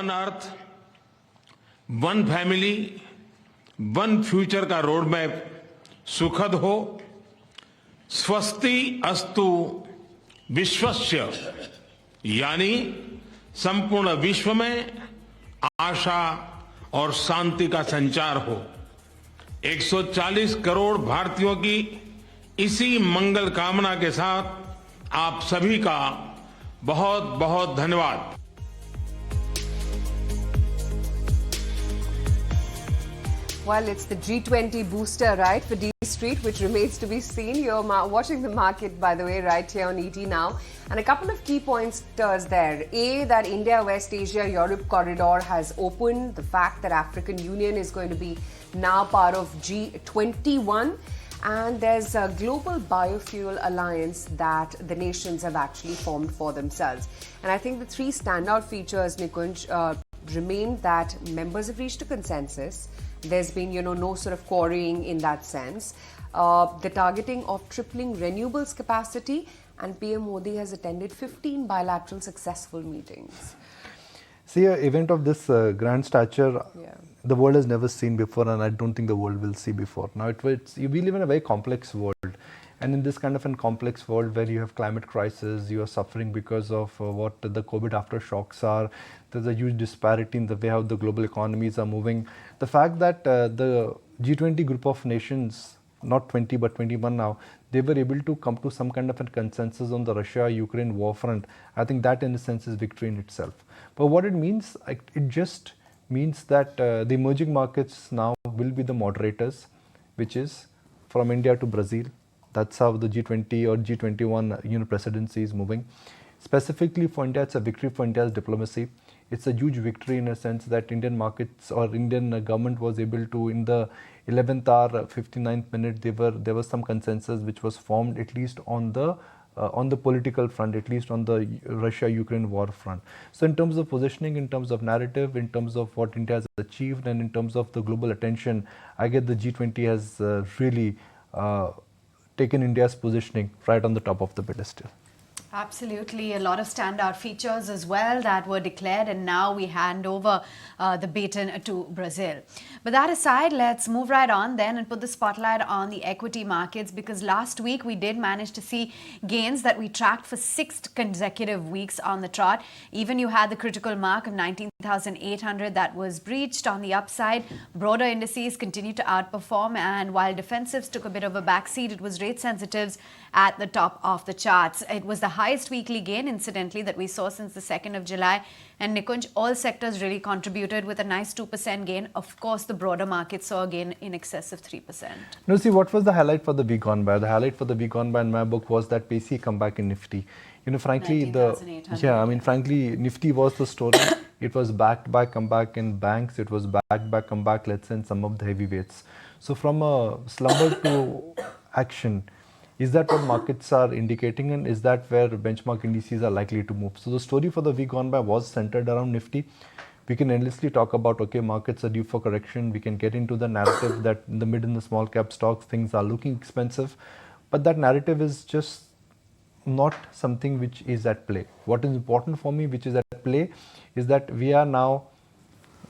One earth, one family, one future का road map सुखद हो। स्वस्ति अस्तु विश्वस्य, यानी संपूर्ण विश्व में आशा और शांति का संचार हो। 140 करोड़ भारतीयों की इसी मंगल कामना के साथ आप सभी का बहुत बहुत धन्यवाद। Well, it's the G20 booster, right, for D Street, which remains to be seen. You're watching the market, by the way, right here on ET Now. And a couple of key pointers there. A, that India-West Asia-Europe corridor has opened. The fact that African Union is going to be now part of G21. And there's a global biofuel alliance that the nations have actually formed for themselves. And I think the three standout features, Nikunj, remain that members have reached a consensus. There's been, no sort of quarrying in that sense. The targeting of tripling renewables capacity, and PM Modi has attended 15 bilateral successful meetings. See, an event of this grand stature, the world has never seen before, and I don't think the world will see before. Now, we live in a very complex world. And in this kind of a complex world where you have climate crisis, you are suffering because of what the COVID aftershocks are, there's a huge disparity in the way how the global economies are moving. The fact that the G20 group of nations, not 20 but 21 now, they were able to come to some kind of a consensus on the Russia-Ukraine war front, I think that in a sense is victory in itself. But what it means, it just means that the emerging markets now will be the moderators, which is from India to Brazil. That's how the G20 or G21 presidency is moving. Specifically for India, it's a victory for India's diplomacy. It's a huge victory in a sense that Indian markets or Indian government was able to, in the 11th hour, 59th minute, there was some consensus which was formed at least on the political front, at least on the Russia-Ukraine war front. So in terms of positioning, in terms of narrative, in terms of what India has achieved, and in terms of the global attention, I get the G20 has really taken India's positioning right on the top of the pedestal. Absolutely. A lot of standout features as well that were declared, and now we hand over the baton to Brazil. But that aside, let's move right on then and put the spotlight on the equity markets, because last week we did manage to see gains that we tracked for 6 consecutive weeks on the trot. Even you had the critical mark of 19,800 that was breached on the upside. Broader indices continued to outperform, and while defensives took a bit of a backseat, it was rate sensitives at the top of the charts. It was the highest weekly gain, incidentally, that we saw since the 2nd of July. And Nikunj, all sectors really contributed with a nice 2% gain. Of course, the broader market saw a gain in excess of 3%. No, see, what was the highlight for the week gone by? The highlight for the week gone by in my book was that pacey comeback in Nifty. Frankly, frankly, Nifty was the story. It was backed by comeback in banks. It was backed by comeback, let's say, in some of the heavyweights. So from a slumber to action, is that what markets are indicating, and is that where benchmark indices are likely to move? So the story for the week gone by was centered around Nifty. We can endlessly talk about, okay, markets are due for correction. We can get into the narrative that in the mid and the small cap stocks, things are looking expensive. But that narrative is just not something which is at play. What is important for me, which is at play, is that we are now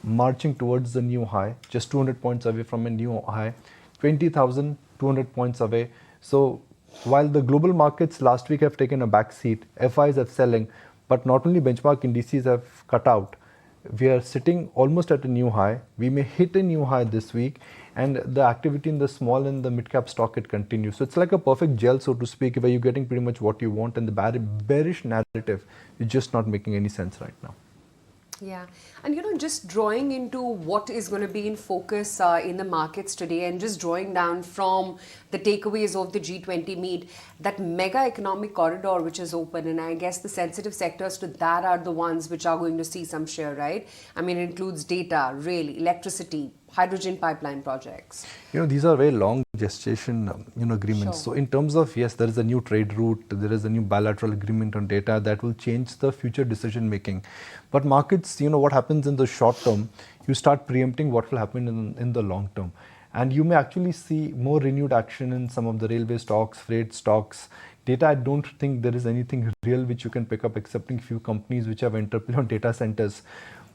marching towards the new high, just 200 points away from a new high, 20,200 points away. So while the global markets last week have taken a back seat, FIs are selling, but not only benchmark indices have cut out, we are sitting almost at a new high. We may hit a new high this week, and the activity in the small and the mid cap stock, it continues. So it's like a perfect gel, so to speak, where you're getting pretty much what you want, and the bearish narrative is just not making any sense right now. Yeah, and just drawing into what is going to be in focus in the markets today, and just drawing down from the takeaways of the G20 meet, that mega economic corridor which is open, and I guess the sensitive sectors to that are the ones which are going to see some share, right? I mean, it includes data, rail, electricity, hydrogen pipeline projects. These are very long gestation agreements. Sure. So in terms of, yes, there is a new trade route, there is a new bilateral agreement on data that will change the future decision making. But markets, what happens in the short term, you start preempting what will happen in the long term. And you may actually see more renewed action in some of the railway stocks, freight stocks. Data, I don't think there is anything real which you can pick up excepting few companies which have interplay on data centers.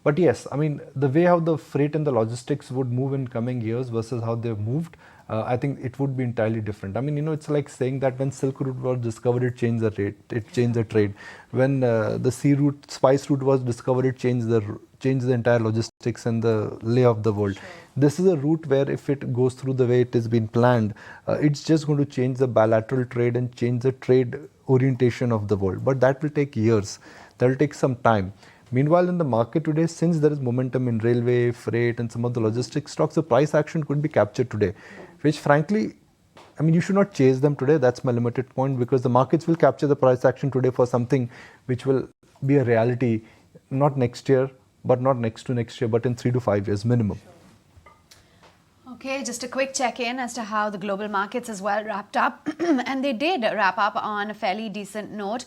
But yes, I mean, the way how the freight and the logistics would move in coming years versus how they've moved, I think it would be entirely different. I mean, it's like saying that when Silk Route was discovered, it changed the rate, it changed the trade. When the sea route, spice route was discovered, it changed the entire logistics and the lay of the world. Sure. This is a route where if it goes through the way it has been planned, it's just going to change the bilateral trade and change the trade orientation of the world. But that will take years. That will take some time. Meanwhile, in the market today, since there is momentum in railway, freight, and some of the logistics stocks, the price action could be captured today, which frankly, I mean, you should not chase them today. That's my limited point, because the markets will capture the price action today for something which will be a reality, not next year, but not next to next year, but in 3 to 5 years minimum. Okay, just a quick check-in as to how the global markets as well wrapped up. And they did wrap up on a fairly decent note.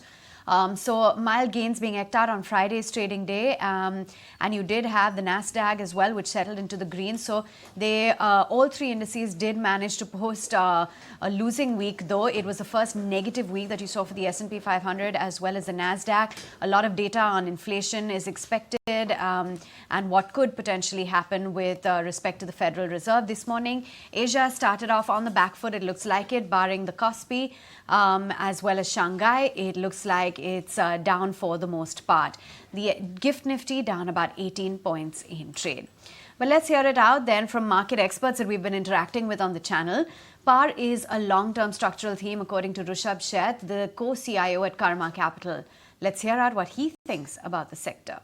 So mild gains being eked out on Friday's trading day, and you did have the Nasdaq as well, which settled into the green. So they all three indices did manage to post a losing week, though it was the first negative week that you saw for the S&P 500 as well as the Nasdaq. A lot of data on inflation is expected, and what could potentially happen with respect to the Federal Reserve this morning. Asia started off on the back foot, it looks like it, barring the Kospi as well as Shanghai. It looks like it's down for the most part. The Gift Nifty down about 18 points in trade. But let's hear it out then from market experts that we've been interacting with on the channel. Power is a long-term structural theme, according to Rishabh Sheth, the co-CIO at Karma Capital. Let's hear out what he thinks about the sector.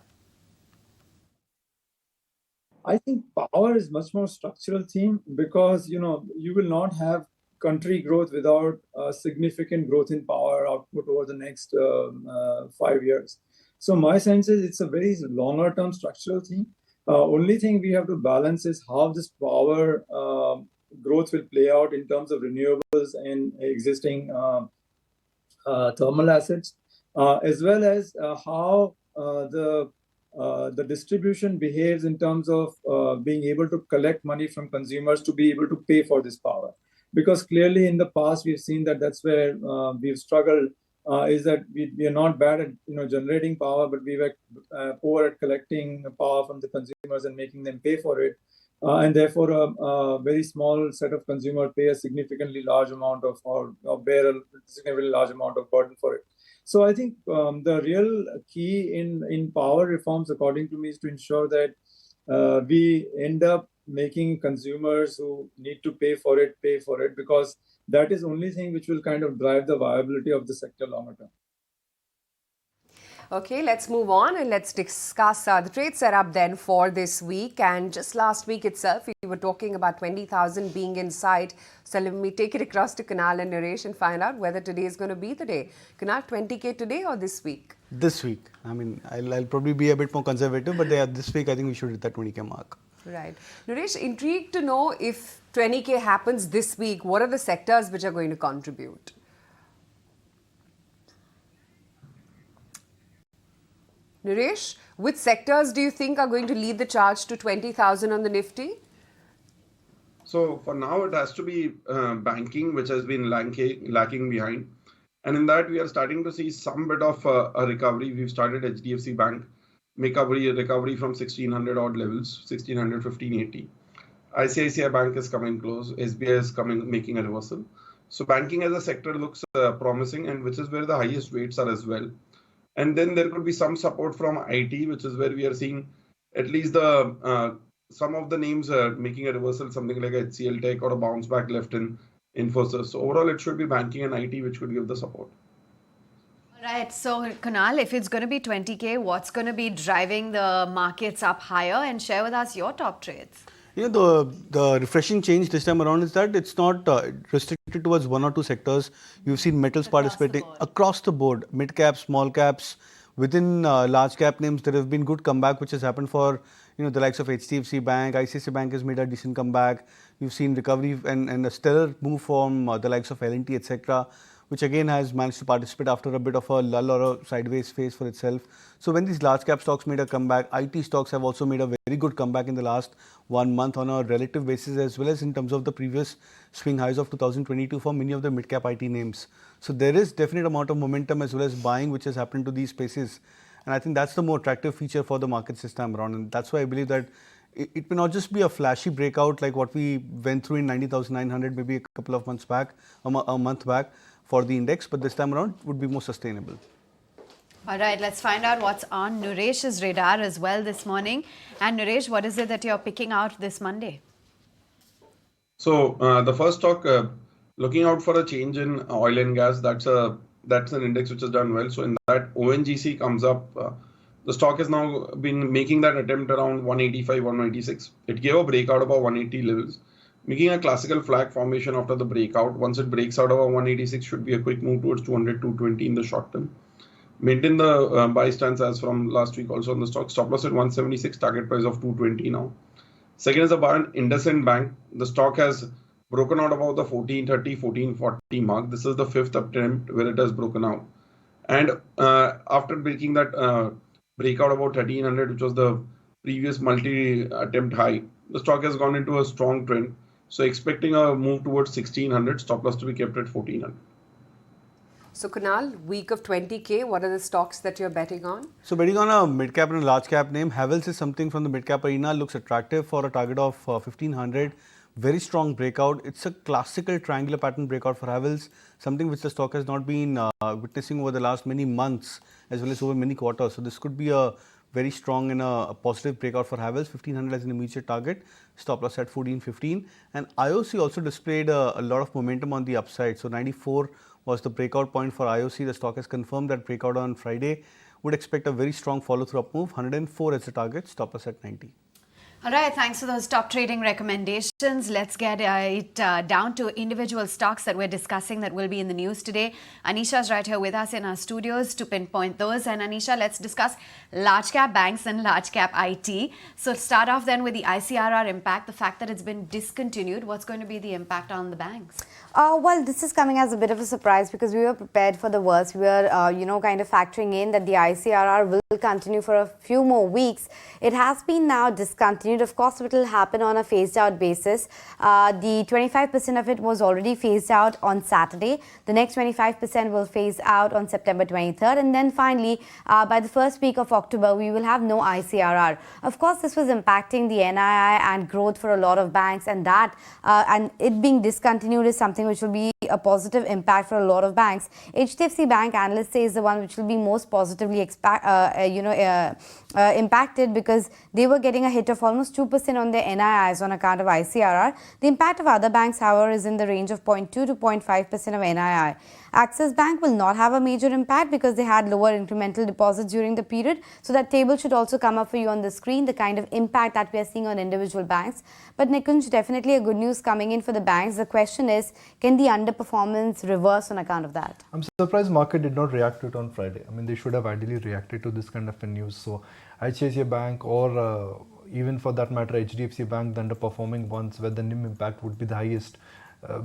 I think power is much more structural theme because, you will not have country growth without significant growth in power output over the next 5 years. So my sense is it's a very longer term structural theme. Only thing we have to balance is how this power growth will play out in terms of renewables and existing thermal assets, as well as how the distribution behaves in terms of being able to collect money from consumers to be able to pay for this power. Because clearly in the past we've seen that that's where we've struggled, is that we are not bad at generating power, but we were poor at collecting power from the consumers and making them pay for it. And therefore a very small set of consumers pay a significantly large amount of, or bear a significantly large amount of burden for it. So I think the real key in power reforms, according to me, is to ensure that we end up making consumers who need to pay for it, because that is the only thing which will kind of drive the viability of the sector longer term. Okay, let's move on and let's discuss the trade setup then for this week. And just last week itself, we were talking about 20,000 being in sight. So let me take it across to Kunal and Naresh and find out whether today is going to be the day. Kunal, 20K today or this week? This week. I mean, I'll probably be a bit more conservative, but this week I think we should hit that 20K mark. Right. Naresh, intrigued to know if 20K happens this week, what are the sectors which are going to contribute? Naresh, which sectors do you think are going to lead the charge to 20,000 on the Nifty? So for now, it has to be banking, which has been lacking behind. And in that, we are starting to see some bit of a recovery. We've started HDFC Bank, make a recovery from 1600 odd levels, 1600, 1580. ICICI Bank is coming close. SBI is making a reversal. So banking as a sector looks promising, and which is where the highest weights are as well. And then there could be some support from IT, which is where we are seeing at least the some of the names are making a reversal, something like HCL Tech or a bounce back left in Infosys. So overall, it should be banking and IT which could give the support. Right. So, Kunal, if it's going to be 20K, what's going to be driving the markets up higher? And share with us your top trades. The refreshing change this time around is that it's not restricted towards one or two sectors. You've seen metals participating across the board, mid caps, small caps. Within large cap names, there have been good comeback which has happened for the likes of HDFC Bank. ICICI Bank has made a decent comeback. You've seen recovery and a stellar move from the likes of L&T, etc., which again has managed to participate after a bit of a lull or a sideways phase for itself. So when these large cap stocks made a comeback, IT stocks have also made a very good comeback in the last 1 month on a relative basis, as well as in terms of the previous swing highs of 2022 for many of the mid cap IT names. So there is definite amount of momentum as well as buying which has happened to these spaces. And I think that's the more attractive feature for the markets this time around. And that's why I believe that it may not just be a flashy breakout like what we went through in 90,900 maybe a couple of months back, a month back for the index, but this time around would be more sustainable. All right, let's find out what's on Nuresh's radar as well this morning. And Nuresh, what is it that you're picking out this Monday? So the first stock, looking out for a change in oil and gas, that's an index which has done well. So in that ONGC comes up. The stock has now been making that attempt around 185, 196. It gave a breakout above 180 levels, making a classical flag formation after the breakout. Once it breaks out over 186, should be a quick move towards 200, 220 in the short term. Maintain the buy stance as from last week also on the stock. Stop loss at 176, target price of 220 now. Second is a buy on IndusInd Bank. The stock has broken out about the 1430, 1440 mark. This is the fifth attempt where it has broken out. And after breaking that breakout about 1300, which was the previous multi-attempt high, the stock has gone into a strong trend. So expecting a move towards 1600, stop loss to be kept at 1400. So Kunal, week of 20K, what are the stocks that you're betting on? So betting on a mid-cap and a large-cap name, Havells is something from the mid-cap arena, looks attractive for a target of 1500. Very strong breakout. It's a classical triangular pattern breakout for Havells, something which the stock has not been witnessing over the last many months as well as over many quarters. So this could be a very strong and a positive breakout for Havells. 1500 as an immediate target, stop loss at 1415. And IOC also displayed a lot of momentum on the upside. So 94 was the breakout point for IOC. The stock has confirmed that breakout on Friday. Would expect a very strong follow-through up move. 104 as the target, stop loss at 90. All right, thanks for those top trading recommendations. Let's get it down to individual stocks that we're discussing that will be in the news today. Anisha's right here with us in our studios to pinpoint those. And Anisha, let's discuss large cap banks and large cap IT. So start off then with the ICRR impact, the fact that it's been discontinued. What's going to be the impact on the banks? Well, this is coming as a bit of a surprise because we were prepared for the worst. We were, kind of factoring in that the ICRR will continue for a few more weeks. It has been now discontinued. Of course, it will happen on a phased out basis. The 25% of it was already phased out on Saturday. The next 25% will phase out on September 23rd. And then finally, by the first week of October, we will have no ICRR. Of course, this was impacting the NII and growth for a lot of banks, and that and it being discontinued is something which will be a positive impact for a lot of banks. HDFC Bank, analysts say, is the one which will be most positively impacted because they were getting a hit of almost 2% on their NIIs on account of ICRR. The impact of other banks, however, is in the range of 0.2 to 0.5% of NII. Axis Bank will not have a major impact because they had lower incremental deposits during the period. So that table should also come up for you on the screen, the kind of impact that we are seeing on individual banks. But Nikunj, definitely a good news coming in for the banks. The question is, can the underperformance reverse on account of that? I'm surprised market did not react to it on Friday. I mean, they should have ideally reacted to this kind of a news. So ICICI Bank or even for that matter HDFC Bank, the underperforming ones where the NIM impact would be the highest,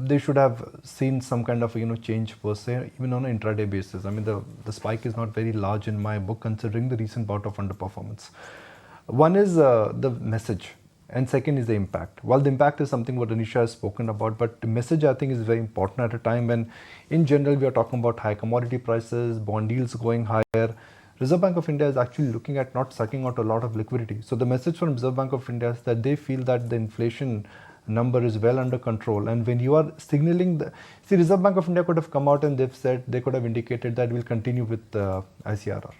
they should have seen some kind of change per se, even on an intraday basis. I mean, the spike is not very large in my book considering the recent bout of underperformance. One is the message, and second is the impact. While the impact is something what Anisha has spoken about, but the message I think is very important at a time when in general we are talking about high commodity prices, bond yields going higher. Reserve Bank of India is actually looking at not sucking out a lot of liquidity. So the message from Reserve Bank of India is that they feel that the inflation number is well under control. And when you are signaling Reserve Bank of India could have come out and they've said, they could have indicated that we'll continue with ICRR.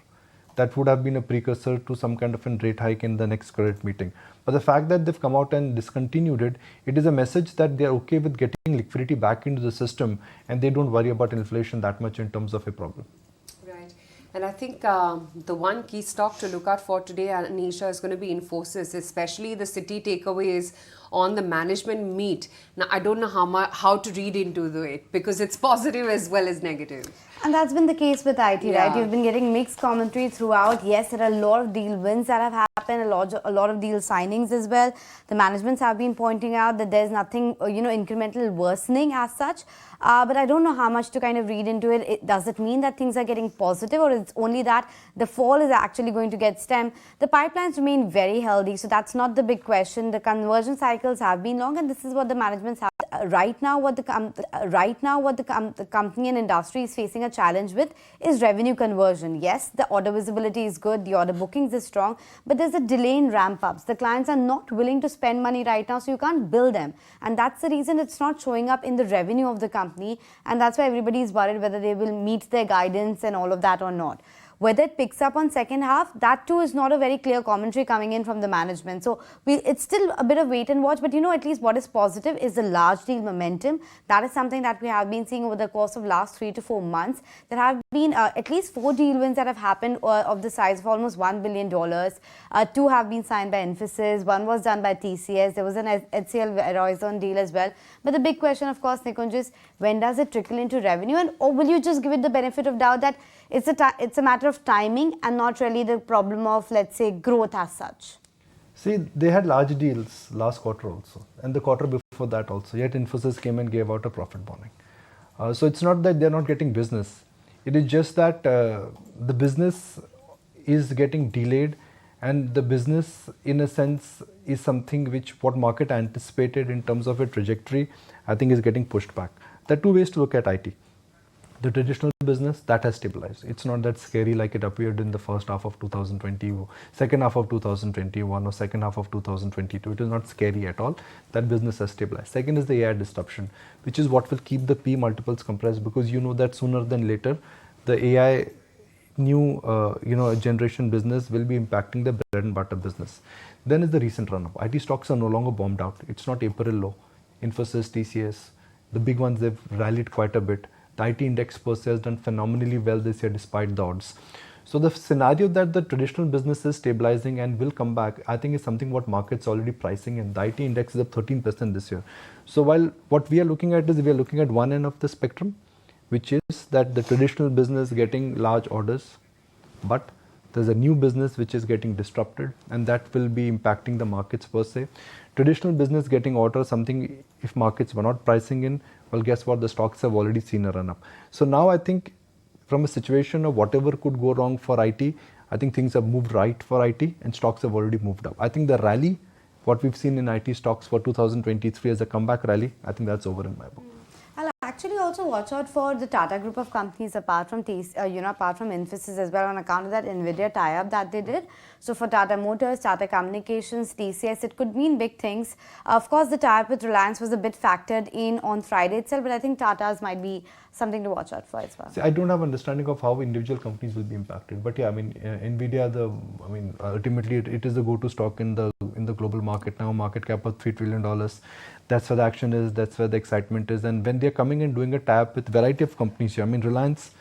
That would have been a precursor to some kind of a rate hike in the next credit meeting. But the fact that they've come out and discontinued it, it is a message that they're okay with getting liquidity back into the system and they don't worry about inflation that much in terms of a problem. And I think the one key stock to look out for today, Anisha, is going to be Infosys, especially the Citi takeaways on the management meet. Now, I don't know how to read into it because it's positive as well as negative. And that's been the case with IT, right? You've been getting mixed commentary throughout. Yes, there are a lot of deal wins that have happened, a lot of deal signings as well. The managements have been pointing out that there's nothing, incremental worsening as such. But I don't know how much to kind of read into it. Does it mean that things are getting positive, or it's only that the fall is actually going to get stemmed? The pipelines remain very healthy, so that's not the big question. The conversion cycles have been long, and this is what the managements have. Right now, what the company and industry is facing a challenge with is revenue conversion. Yes, the order visibility is good, the order bookings is strong, but there's a delay in ramp-ups. The clients are not willing to spend money right now, so you can't bill them. And that's the reason it's not showing up in the revenue of the company. And that's why everybody is worried whether they will meet their guidance and all of that or not. Whether it picks up on second half, that too is not a very clear commentary coming in from the management. So it's still a bit of wait and watch, but at least what is positive is the large deal momentum. That is something that we have been seeing over the course of last 3 to 4 months. There have been at least 4 deal wins that have happened of the size of almost $1 billion. 2 have been signed by Infosys. 1 was done by TCS. There was an HCL Verizon deal as well. But the big question, of course, Nikunj, is when does it trickle into revenue? Or will you just give it the benefit of doubt that it's a matter of timing and not really the problem of, let's say, growth as such? See, they had large deals last quarter also, and the quarter before that also. Yet Infosys came and gave out a profit warning. So it's not that they're not getting business. It is just that the business is getting delayed, and the business, in a sense, is something which what market anticipated in terms of a trajectory, I think is getting pushed back. There are 2 ways to look at IT. The traditional business, that has stabilized. It's not that scary like it appeared in the first half of 2020, second half of 2021 or second half of 2022. It is not scary at all. That business has stabilized. Second is the AI disruption, which is what will keep the P multiples compressed, because that sooner than later, the AI new generation business will be impacting the bread and butter business. Then is the recent run-up. IT stocks are no longer bombed out. It's not April low. Infosys, TCS, the big ones, they've rallied quite a bit. The IT index per se has done phenomenally well this year despite the odds. So the scenario that the traditional business is stabilizing and will come back, I think is something what market's already pricing in. The IT index is up 13% this year. So while what we are looking at is we are looking at one end of the spectrum, which is that the traditional business getting large orders, but there's a new business which is getting disrupted, and that will be impacting the markets per se. Traditional business getting orders, something if markets were not pricing in, well, guess what? The stocks have already seen a run up. So now I think from a situation of whatever could go wrong for IT, I think things have moved right for IT and stocks have already moved up. I think the rally, what we've seen in IT stocks for 2023 as a comeback rally, I think that's over in my book. I'll actually also watch out for the Tata group of companies apart from apart from Infosys as well, on account of that Nvidia tie-up that they did. So for Tata Motors, Tata Communications, TCS, it could mean big things. Of course, the tie-up with Reliance was a bit factored in on Friday itself, but I think Tata's might be something to watch out for as well. See, I don't have understanding of how individual companies will be impacted, but yeah, I mean, Nvidia, ultimately it is the go-to stock in the global market now. Market cap of $3 trillion. That's where the action is. That's where the excitement is. And when they're coming and doing a tap with variety of companies here, I mean, Reliance,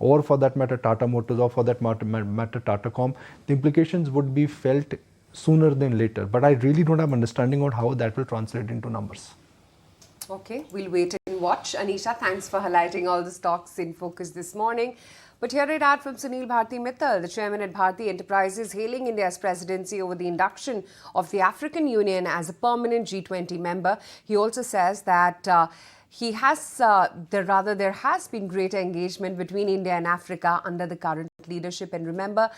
or for that matter Tata Motors, or for that matter Tata Com, the implications would be felt sooner than later. But I really don't have understanding on how that will translate into numbers. Okay, we'll wait and watch. Anisha, thanks for highlighting all the stocks in focus this morning. But here it out from Sunil Bharti Mittal, the chairman at Bharti Enterprises, hailing India's presidency over the induction of the African Union as a permanent G20 member. He also says that there has been greater engagement between India and Africa under the current leadership. And remember,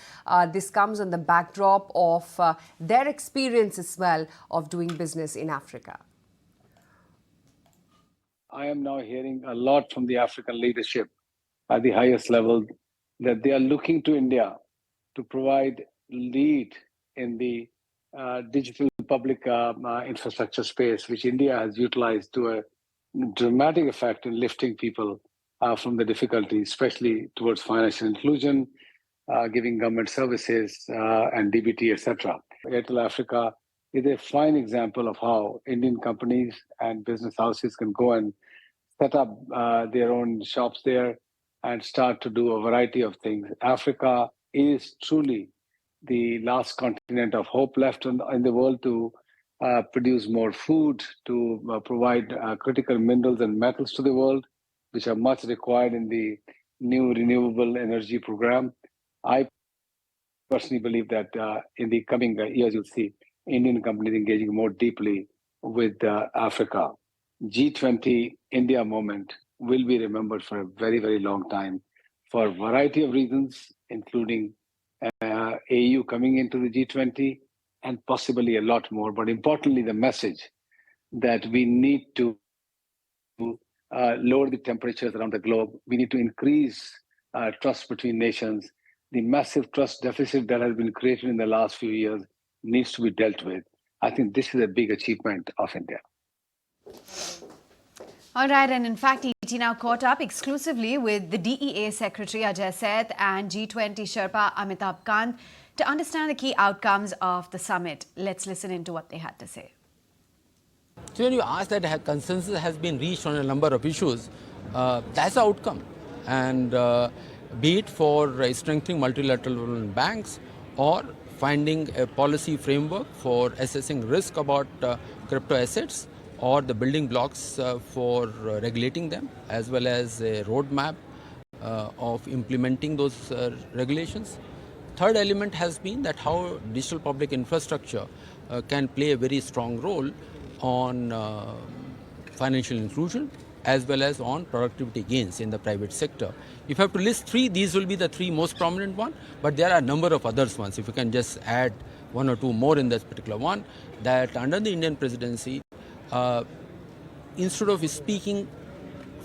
this comes on the backdrop of their experience as well of doing business in Africa. I am now hearing a lot from the African leadership at the highest level that they are looking to India to provide lead in the digital public infrastructure space, which India has utilized to a dramatic effect in lifting people from the difficulties, especially towards financial inclusion, giving government services and DBT, etc. Airtel Africa is a fine example of how Indian companies and business houses can go and set up their own shops there and start to do a variety of things. Africa is truly the last continent of hope left in the world to produce more food, to provide critical minerals and metals to the world, which are much required in the new renewable energy program. I personally believe that in the coming years, you'll see Indian companies engaging more deeply with Africa. G20 India moment will be remembered for a very, very long time for a variety of reasons, including AU coming into the G20 and possibly a lot more. But importantly, the message that we need to lower the temperatures around the globe. We need to increase trust between nations. The massive trust deficit that has been created in the last few years needs to be dealt with. I think this is a big achievement of India. All right, and in fact, ET now caught up exclusively with the DEA Secretary Ajay Seth and G20 Sherpa Amitabh Kant to understand the key outcomes of the summit. Let's listen into what they had to say. So when you ask that consensus has been reached on a number of issues, that's the outcome. And be it for strengthening multilateral banks or finding a policy framework for assessing risk about crypto assets or the building blocks for regulating them, as well as a roadmap of implementing those regulations. Third element has been that how digital public infrastructure can play a very strong role on financial inclusion as well as on productivity gains in the private sector. If I have to list three, these will be the three most prominent ones, but there are a number of others ones. If you can just add one or two more in this particular one, that under the Indian presidency, instead of speaking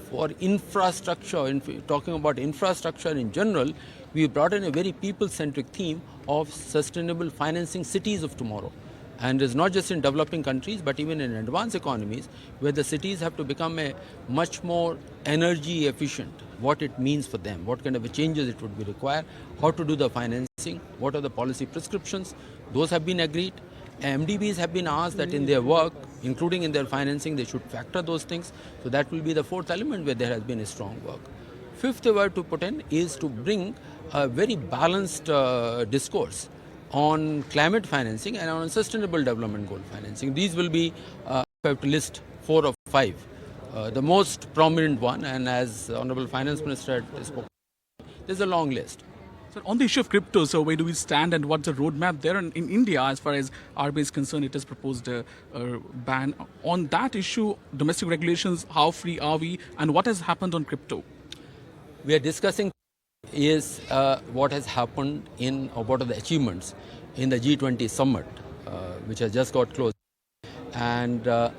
for infrastructure, talking about infrastructure in general, we brought in a very people-centric theme of sustainable financing cities of tomorrow. And it's not just in developing countries, but even in advanced economies, where the cities have to become a much more energy efficient, what it means for them, what kind of changes it would be required, how to do the financing, what are the policy prescriptions, those have been agreed. MDBs have been asked that in their work, including in their financing, they should factor those things. So that will be the fourth element where there has been a strong work. Fifth word to put in is to bring a very balanced discourse on climate financing and on sustainable development goal financing. These will be, if I have to list 4 or 5, the most prominent one, and as Honorable Finance Minister had spoken, there's a long list. So on the issue of crypto, so where do we stand and what's the roadmap there? And in India, as far as RBI is concerned, it has proposed a ban. On that issue, domestic regulations, how free are we and what has happened on crypto? We are discussing is what has happened in, or what are the achievements in the G20 summit, which has just got closed. And a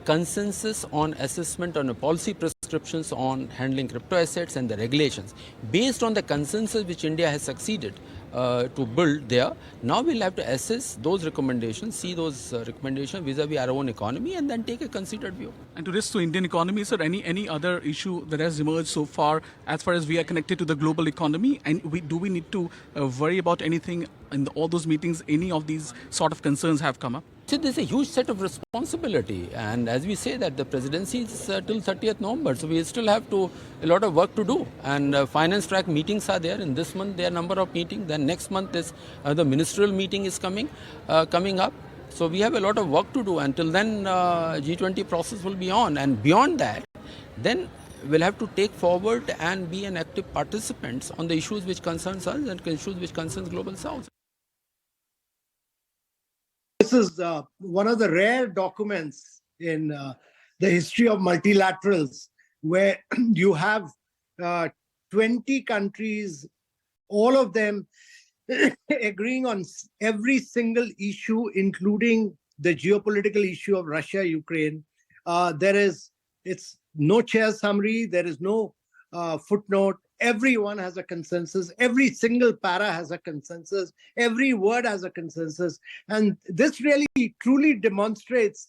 consensus on assessment on a policy prescriptions on handling crypto assets and the regulations. Based on the consensus which India has succeeded to build there, now we'll have to assess those recommendations, see those recommendations vis-a-vis our own economy, and then take a considered view. And to risk to Indian economy, sir, any other issue that has emerged so far as we are connected to the global economy? And do we need to worry about anything in all those meetings? Any of these sort of concerns have come up? So there's a huge set of responsibility, and as we say that the presidency is till 30th November, so we still have a lot of work to do, and finance track meetings are there. In this month there are a number of meetings, then next month is the ministerial meeting is coming up. So we have a lot of work to do. Until then G20 process will be on, and beyond that then we'll have to take forward and be an active participants on the issues which concerns us and issues which concerns Global South. This is one of the rare documents in the history of multilaterals where you have 20 countries, all of them agreeing on every single issue, including the geopolitical issue of Russia, Ukraine. It's no chair summary, there is no footnote. Everyone has a consensus. Every single para has a consensus. Every word has a consensus. And this really truly demonstrates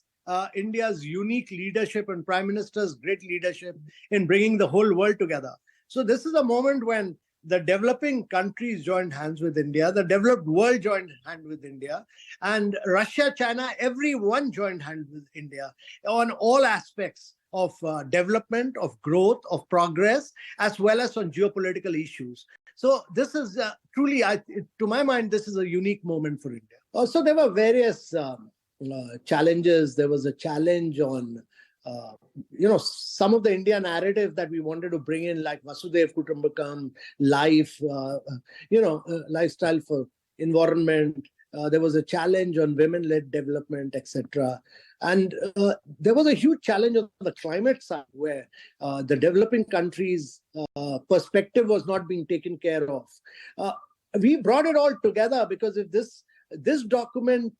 India's unique leadership and Prime Minister's great leadership in bringing the whole world together. So this is a moment when the developing countries joined hands with India, the developed world joined hands with India, and Russia, China, everyone joined hands with India on all aspects of development, of growth, of progress, as well as on geopolitical issues. So this is truly, to my mind, this is a unique moment for India. Also, there were various challenges. There was a challenge on, some of the India narrative that we wanted to bring in, like Vasudev Kutumbakam, life, lifestyle for environment. There was a challenge on women-led development, etc. And there was a huge challenge on the climate side where the developing countries' perspective was not being taken care of. We brought it all together because if this document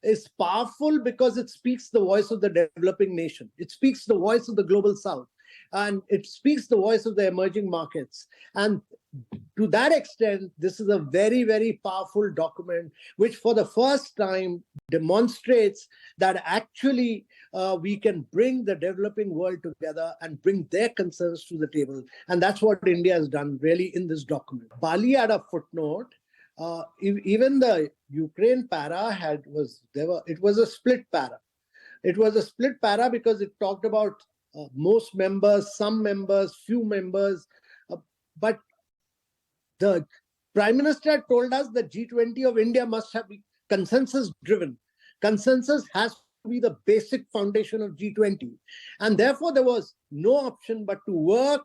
is powerful because it speaks the voice of the developing nation. It speaks the voice of the global south. and it speaks the voice of the emerging markets. And to that extent, this is a very, very powerful document, which for the first time demonstrates that actually we can bring the developing world together and bring their concerns to the table. And that's what India has done really in this document. Bali had a footnote. Even the Ukraine para it was a split para. It was a split para because it talked about most members, some members, few members, but the Prime Minister told us that G20 of India must have been consensus driven. Consensus has to be the basic foundation of G20. And therefore, there was no option but to work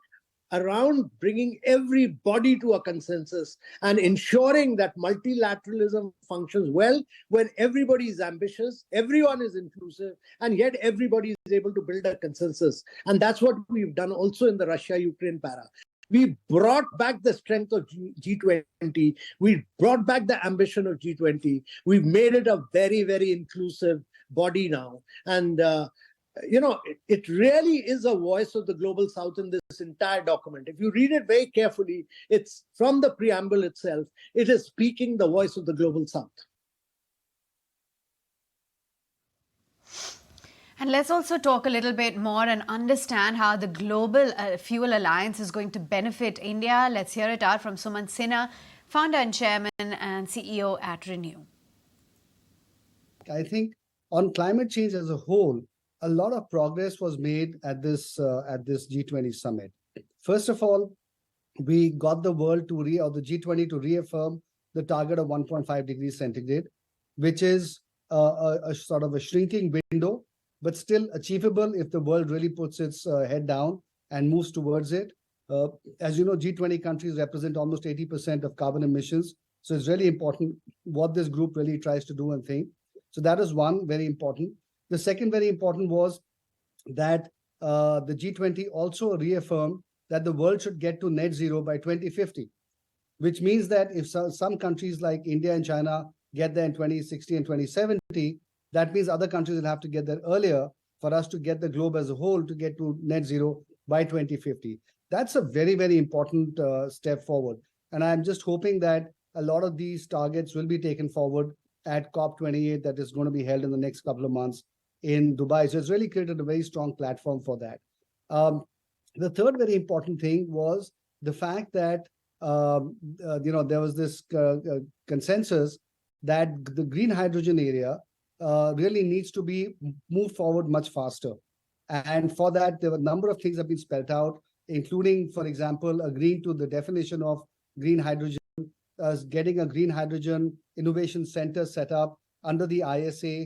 around bringing everybody to a consensus and ensuring that multilateralism functions well when everybody is ambitious, everyone is inclusive, and yet everybody is able to build a consensus. And that's what we've done also in the Russia-Ukraine para. We brought back the strength of G20. We brought back the ambition of G20. We've made it a very, very inclusive body now. And, it really is a voice of the Global South in this entire document. If you read it very carefully, it's from the preamble itself. It is speaking the voice of the Global South. And let's also talk a little bit more and understand how the Global Fuel Alliance is going to benefit India. Let's hear it out from Sumant Sinha, founder and chairman and CEO at Renew. I think on climate change as a whole, a lot of progress was made at this G20 summit. First of all, we got the world to the G20 to reaffirm the target of 1.5 degrees centigrade, which is a sort of a shrinking window, but still achievable if the world really puts its head down and moves towards it. As you know, G20 countries represent almost 80% of carbon emissions. So it's really important what this group really tries to do and think. So that is one very important. The second very important was that the G20 also reaffirmed that the world should get to net zero by 2050, which means that if some countries like India and China get there in 2060 and 2070, that means other countries will have to get there earlier for us to get the globe as a whole to get to net zero by 2050. That's a very, very important step forward. And I'm just hoping that a lot of these targets will be taken forward at COP28 that is going to be held in the next couple of months in Dubai. So it's really created a very strong platform for that. The third very important thing was the fact that there was this consensus that the green hydrogen area really needs to be moved forward much faster. And for that, there were a number of things that have been spelled out, including, for example, agreeing to the definition of green hydrogen, getting a green hydrogen innovation center set up under the ISA.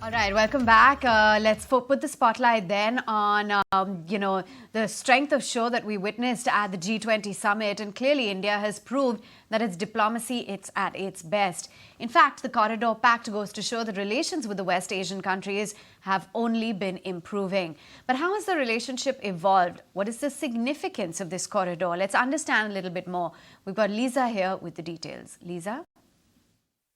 All right, welcome back. Let's put the spotlight then on, the strength of show that we witnessed at the G20 summit. And clearly, India has proved that its diplomacy, it's at its best. In fact, the Corridor Pact goes to show that relations with the West Asian countries have only been improving. But how has the relationship evolved? What is the significance of this corridor? Let's understand a little bit more. We've got Lisa here with the details. Lisa?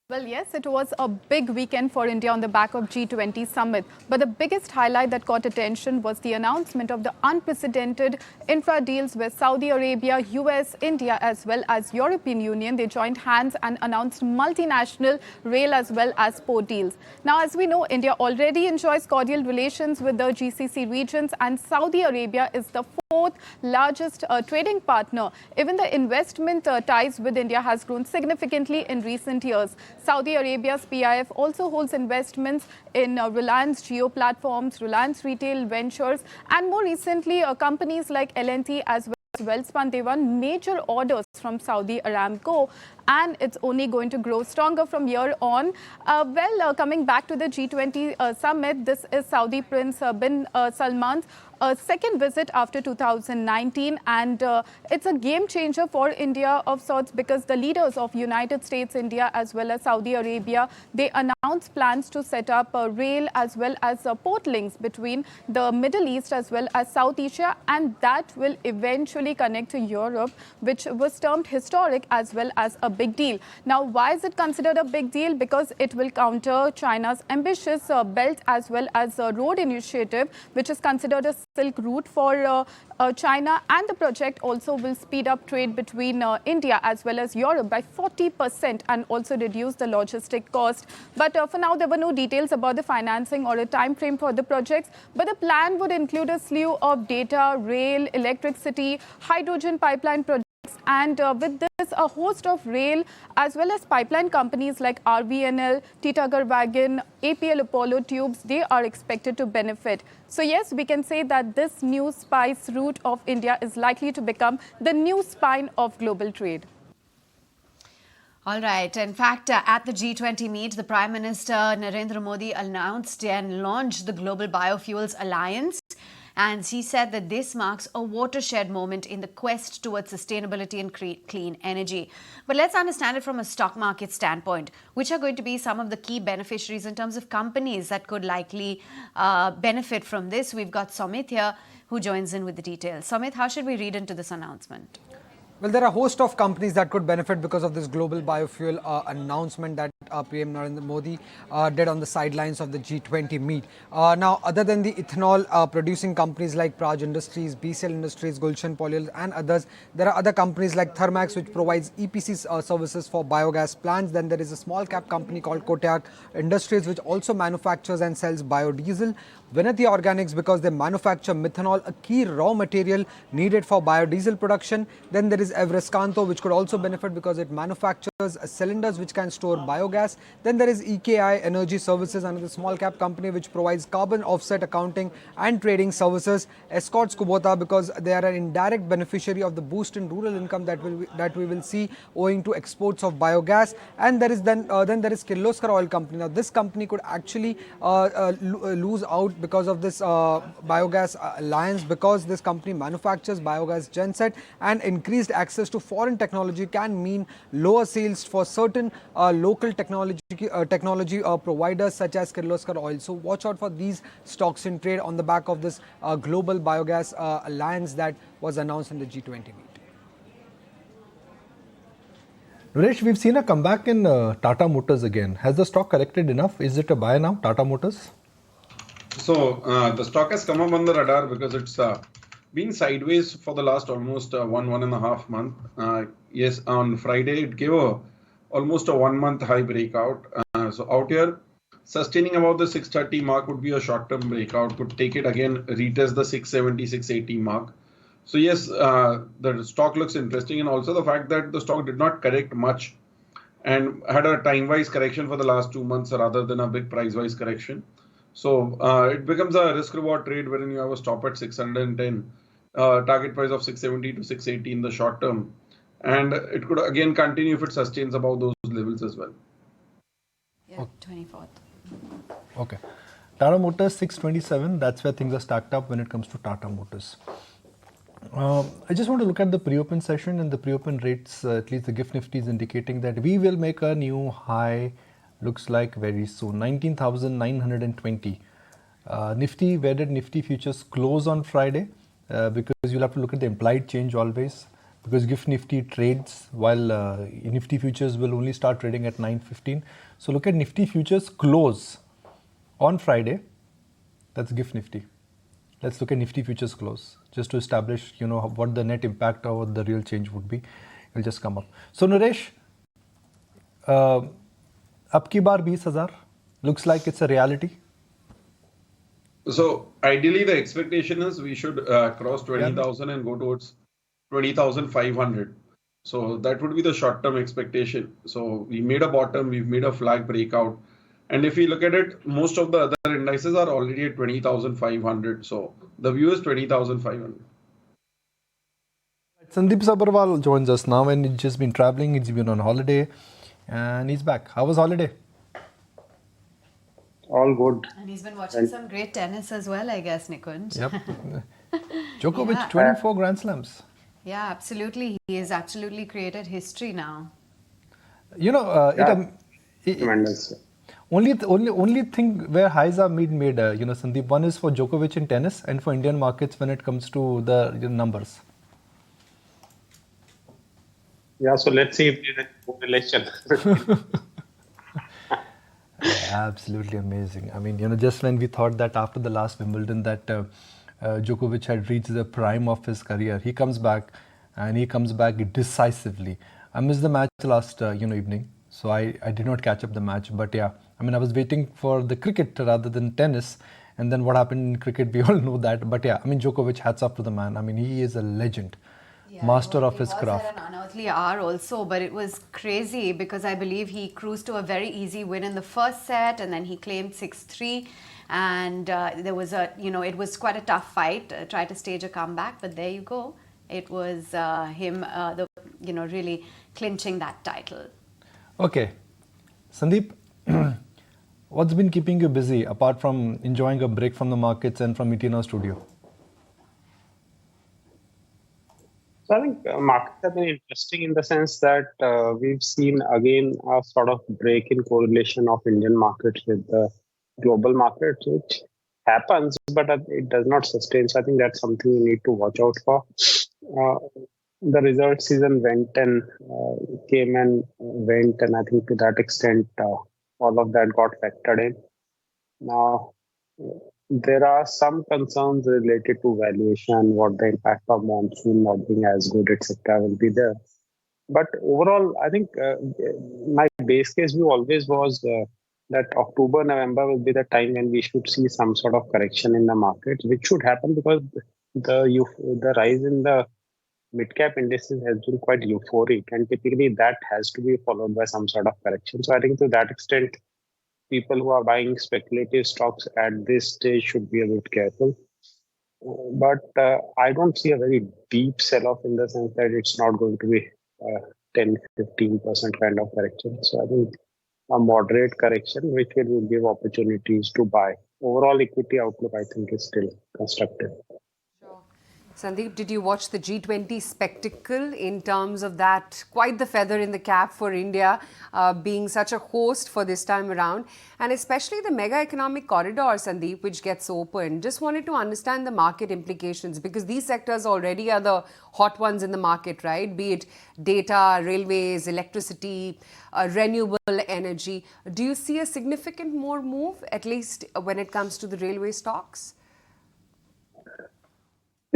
Well, yes, it was a big weekend for India on the back of G20 summit. But the biggest highlight that caught attention was the announcement of the unprecedented infra deals with Saudi Arabia, US, India, as well as European Union. They joined hands and announced multinational rail as well as port deals. Now, as we know, India already enjoys cordial relations with the GCC regions, and Saudi Arabia is the fourth largest trading partner. Even the investment ties with India has grown significantly in recent years. Saudi Arabia's PIF also holds investments in Reliance Jio Platforms, Reliance Retail Ventures, and more recently, companies like L&T as well as Welspun. They won major orders from Saudi Aramco, and it's only going to grow stronger from here on. Coming back to the G20 summit, this is Saudi Prince bin Salman's a second visit after 2019, and it's a game changer for India of sorts, because the leaders of United States, India as well as Saudi Arabia, they announced plans to set up a rail as well as port links between the Middle East as well as South Asia, and that will eventually connect to Europe, which was termed historic as well as a big deal. Now, why is it considered a big deal? Because it will counter China's ambitious Belt as well as Road Initiative, which is considered a Silk Route for China, and the project also will speed up trade between India as well as Europe by 40% and also reduce the logistic cost. But for now, there were no details about the financing or a time frame for the projects, but the plan would include a slew of data, rail, electricity, hydrogen pipeline projects, and with this, a host of rail as well as pipeline companies like RVNL, Titagar Wagon, APL Apollo Tubes, they are expected to benefit. So yes, we can say that this new spice route of India is likely to become the new spine of global trade. All right. In fact, at the G20 meet, the Prime Minister Narendra Modi announced and launched the Global Biofuels Alliance. And she said that this marks a watershed moment in the quest towards sustainability and clean energy. But let's understand it from a stock market standpoint. Which are going to be some of the key beneficiaries in terms of companies that could likely benefit from this? We've got Somit here, who joins in with the details. Somit, how should we read into this announcement? Well, there are a host of companies that could benefit because of this global biofuel announcement that PM Narendra Modi did on the sidelines of the G20 meet. Now, other than the ethanol producing companies like Praj Industries, BCL Industries, Gulshan Polyols and others, there are other companies like Thermax, which provides EPC services for biogas plants. Then there is a small cap company called Kotak Industries, which also manufactures and sells biodiesel. Vinati Organics, because they manufacture methanol, a key raw material needed for biodiesel production. Then there is Everest Kanto, which could also benefit because it manufactures cylinders which can store biogas. Then there is EKI Energy Services, another small cap company which provides carbon offset accounting and trading services. Escorts Kubota, because they are an indirect beneficiary of the boost in rural income that we will see owing to exports of biogas. And there is then there is Kirloskar Oil Company. Now this company could actually lose out because of this biogas alliance, because this company manufactures biogas genset, and increased access to foreign technology can mean lower sales for certain local technology providers such as Kirloskar Oil. So watch out for these stocks in trade on the back of this global biogas alliance that was announced in the G20 meet. Naresh, we've seen a comeback in Tata Motors again. Has the stock corrected enough? Is it a buy now, Tata Motors? So the stock has come up on the radar because it's been sideways for the last almost 1.5 months. Yes, on Friday it gave almost a 1 month high breakout. So out here, sustaining about the 630 mark would be a short-term breakout. Could take it again, retest the 670, 680 mark. So yes, the stock looks interesting, and also the fact that the stock did not correct much and had a time-wise correction for the last 2 months rather than a big price-wise correction. So it becomes a risk-reward trade wherein you have a stop at 610, target price of 670 to 680 in the short term. And it could again continue if it sustains above those levels as well. Yeah, 24th. Okay. Tata Motors 627, that's where things are stacked up when it comes to Tata Motors. I just want to look at the pre-open session, and the pre-open rates, at least the GIFT Nifty is indicating that we will make a new high, looks like very soon, 19,920. Nifty, where did Nifty futures close on Friday? Because you'll have to look at the implied change always, because GIFT Nifty trades while Nifty futures will only start trading at 9:15. So look at Nifty futures close on Friday. That's GIFT Nifty. Let's look at Nifty futures close just to establish, what the net impact or the real change would be. It'll just come up. So Naresh, up ki baar 20,000 looks like it's a reality. So ideally, the expectation is we should cross 20,000 and go towards 20,500. So that would be the short-term expectation. So we made a bottom, we've made a flag breakout. And if we look at it, most of the other indices are already at 20,500. So the view is 20,500. Sandeep Sabharwal joins us now, and he's just been traveling. He's been on holiday and he's back. How was holiday? All good. And he's been watching And some great tennis as well, I guess, Nikunj. Yep. Djokovic, Yeah. 24 Grand Slams. Yeah, absolutely. He has absolutely created history now. You know, tremendous. only thing where highs are made, Sandeep, one is for Djokovic in tennis and for Indian markets when it comes to the numbers. Yeah, so let's see if there's a correlation. Absolutely amazing. I mean, just when we thought that after the last Wimbledon that Djokovic had reached the prime of his career, he comes back and he comes back decisively. I missed the match last evening, so I did not catch up the match. But yeah, I mean, I was waiting for the cricket rather than tennis. And then what happened in cricket, we all know that. But yeah, I mean, Djokovic, hats off to the man. I mean, he is a legend. Master of his craft. It was at an unearthly hour also, but it was crazy because I believe he cruised to a very easy win in the first set and then he claimed 6-3 and there was it was quite a tough fight, tried to stage a comeback, but there you go. It was him, really clinching that title. Okay. Sandeep, what's been keeping you busy apart from enjoying a break from the markets and from meeting our studio? So I think markets have been interesting in the sense that we've seen again a sort of break in correlation of Indian markets with the global markets, which happens, but it does not sustain. So I think that's something we need to watch out for. The result season came and went, and I think to that extent, all of that got factored in. Now, there are some concerns related to valuation, what the impact of monsoon not being as good, etc., will be there. But overall, I think my base case view always was that October, November will be the time when we should see some sort of correction in the market, which should happen because the rise in the mid-cap indices has been quite euphoric, and typically that has to be followed by some sort of correction. So I think to that extent, people who are buying speculative stocks at this stage should be a bit careful. But I don't see a very deep sell-off in the sense that it's not going to be 10-15% kind of correction. So I think a moderate correction, which will give opportunities to buy. Overall equity outlook, I think, is still constructive. Sandeep, did you watch the G20 spectacle in terms of that? Quite the feather in the cap for India being such a host for this time around, and especially the mega economic corridor, Sandeep, which gets open. Just wanted to understand the market implications because these sectors already are the hot ones in the market, right? Be it data, railways, electricity, renewable energy. Do you see a significant more move, at least when it comes to the railway stocks?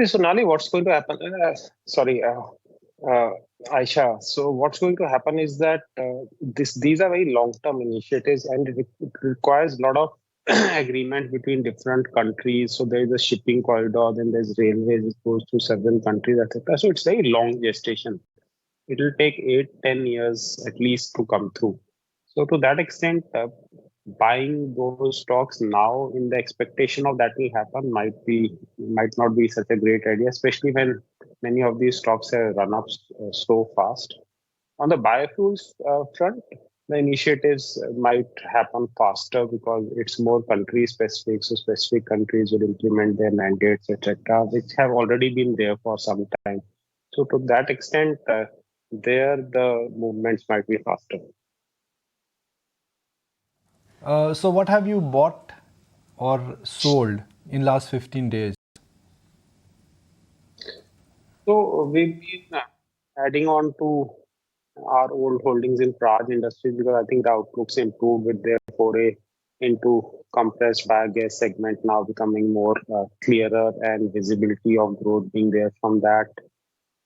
So, Nali, what's going to happen? Aisha. So, what's going to happen is that these are very long-term initiatives, and it requires a lot of agreement between different countries. So, there is a shipping corridor, then there's railways, it goes to several countries, etc. So, it's very long gestation. It will take 8-10 years at least to come through. So, to that extent, buying those stocks now in the expectation of that will happen might not be such a great idea, especially when many of these stocks have run up so fast. On the biofuels front, the initiatives might happen faster because it's more country specific. So specific countries will implement their mandates, etc., which have already been there for some time. So to that extent, there the movements might be faster. So what have you bought or sold in last 15 days? So we've been adding on to our old holdings in Praj Industries because I think the outlook's improved with their foray into compressed biogas segment now becoming more clearer and visibility of growth being there from that.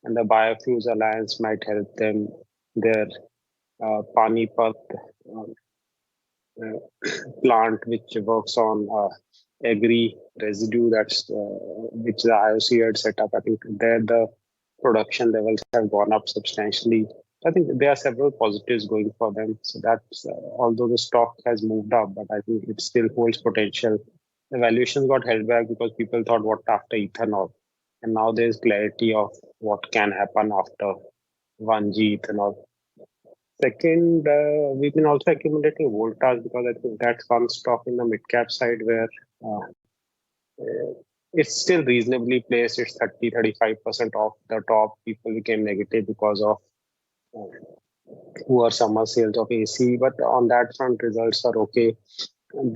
And the Biofuels Alliance might help them. Their Panipat plant, which works on agri residue, which the IOC had set up. I think there the production levels have gone up substantially. I think there are several positives going for them. So that's although the stock has moved up, but I think it still holds potential. The valuations got held back because people thought, what after ethanol? And now there's clarity of what can happen after 1G ethanol. second, we've been also accumulating Voltas because I think that's one stock in the mid-cap side where it's still reasonably placed. It's 30-35% off the top. People became negative because of poor summer sales of AC, but on that front, results are okay.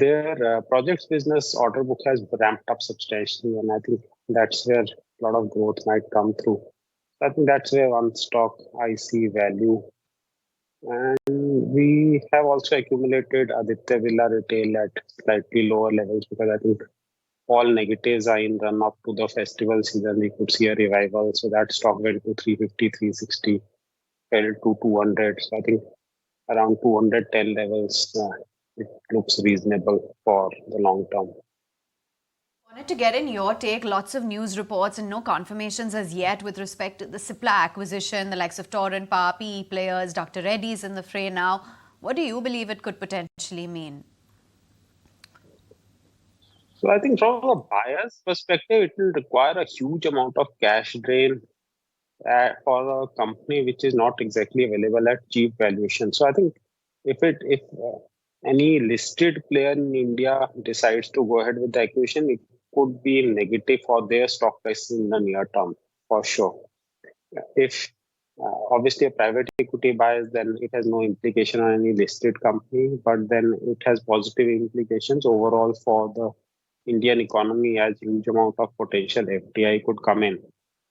Their projects business order book has ramped up substantially, and I think that's where a lot of growth might come through. I think that's where one stock I see value. And we have also accumulated Aditya Villa Retail at slightly lower levels because I think all negatives are in run up to the festival season. We could see a revival. So that stock went to 350, 360, fell to 200. So I think around 210 levels, it looks reasonable for the long term. Wanted to get in your take. Lots of news reports and no confirmations as yet with respect to the Cipla acquisition, the likes of Torrent Power, PE players, Dr. Reddy's in the fray now. What do you believe it could potentially mean? So I think from a buyer's perspective, it will require a huge amount of cash drain for a company which is not exactly available at cheap valuation. So I think if any listed player in India decides to go ahead with the acquisition, it could be negative for their stock prices in the near term, for sure. If obviously a private equity buys, then it has no implication on any listed company, but then it has positive implications overall for the Indian economy, as huge amount of potential FDI could come in.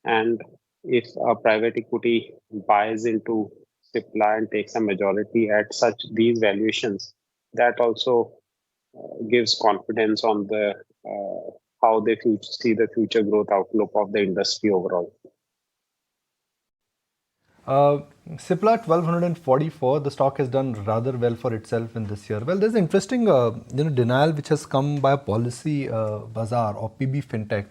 And if a private equity buys into Cipla and takes a majority at these valuations, that also gives confidence on the how they see the future growth outlook of the industry overall. Cipla at 1244, the stock has done rather well for itself in this year. Well, there's an interesting denial which has come by a policy bazaar or PB Fintech.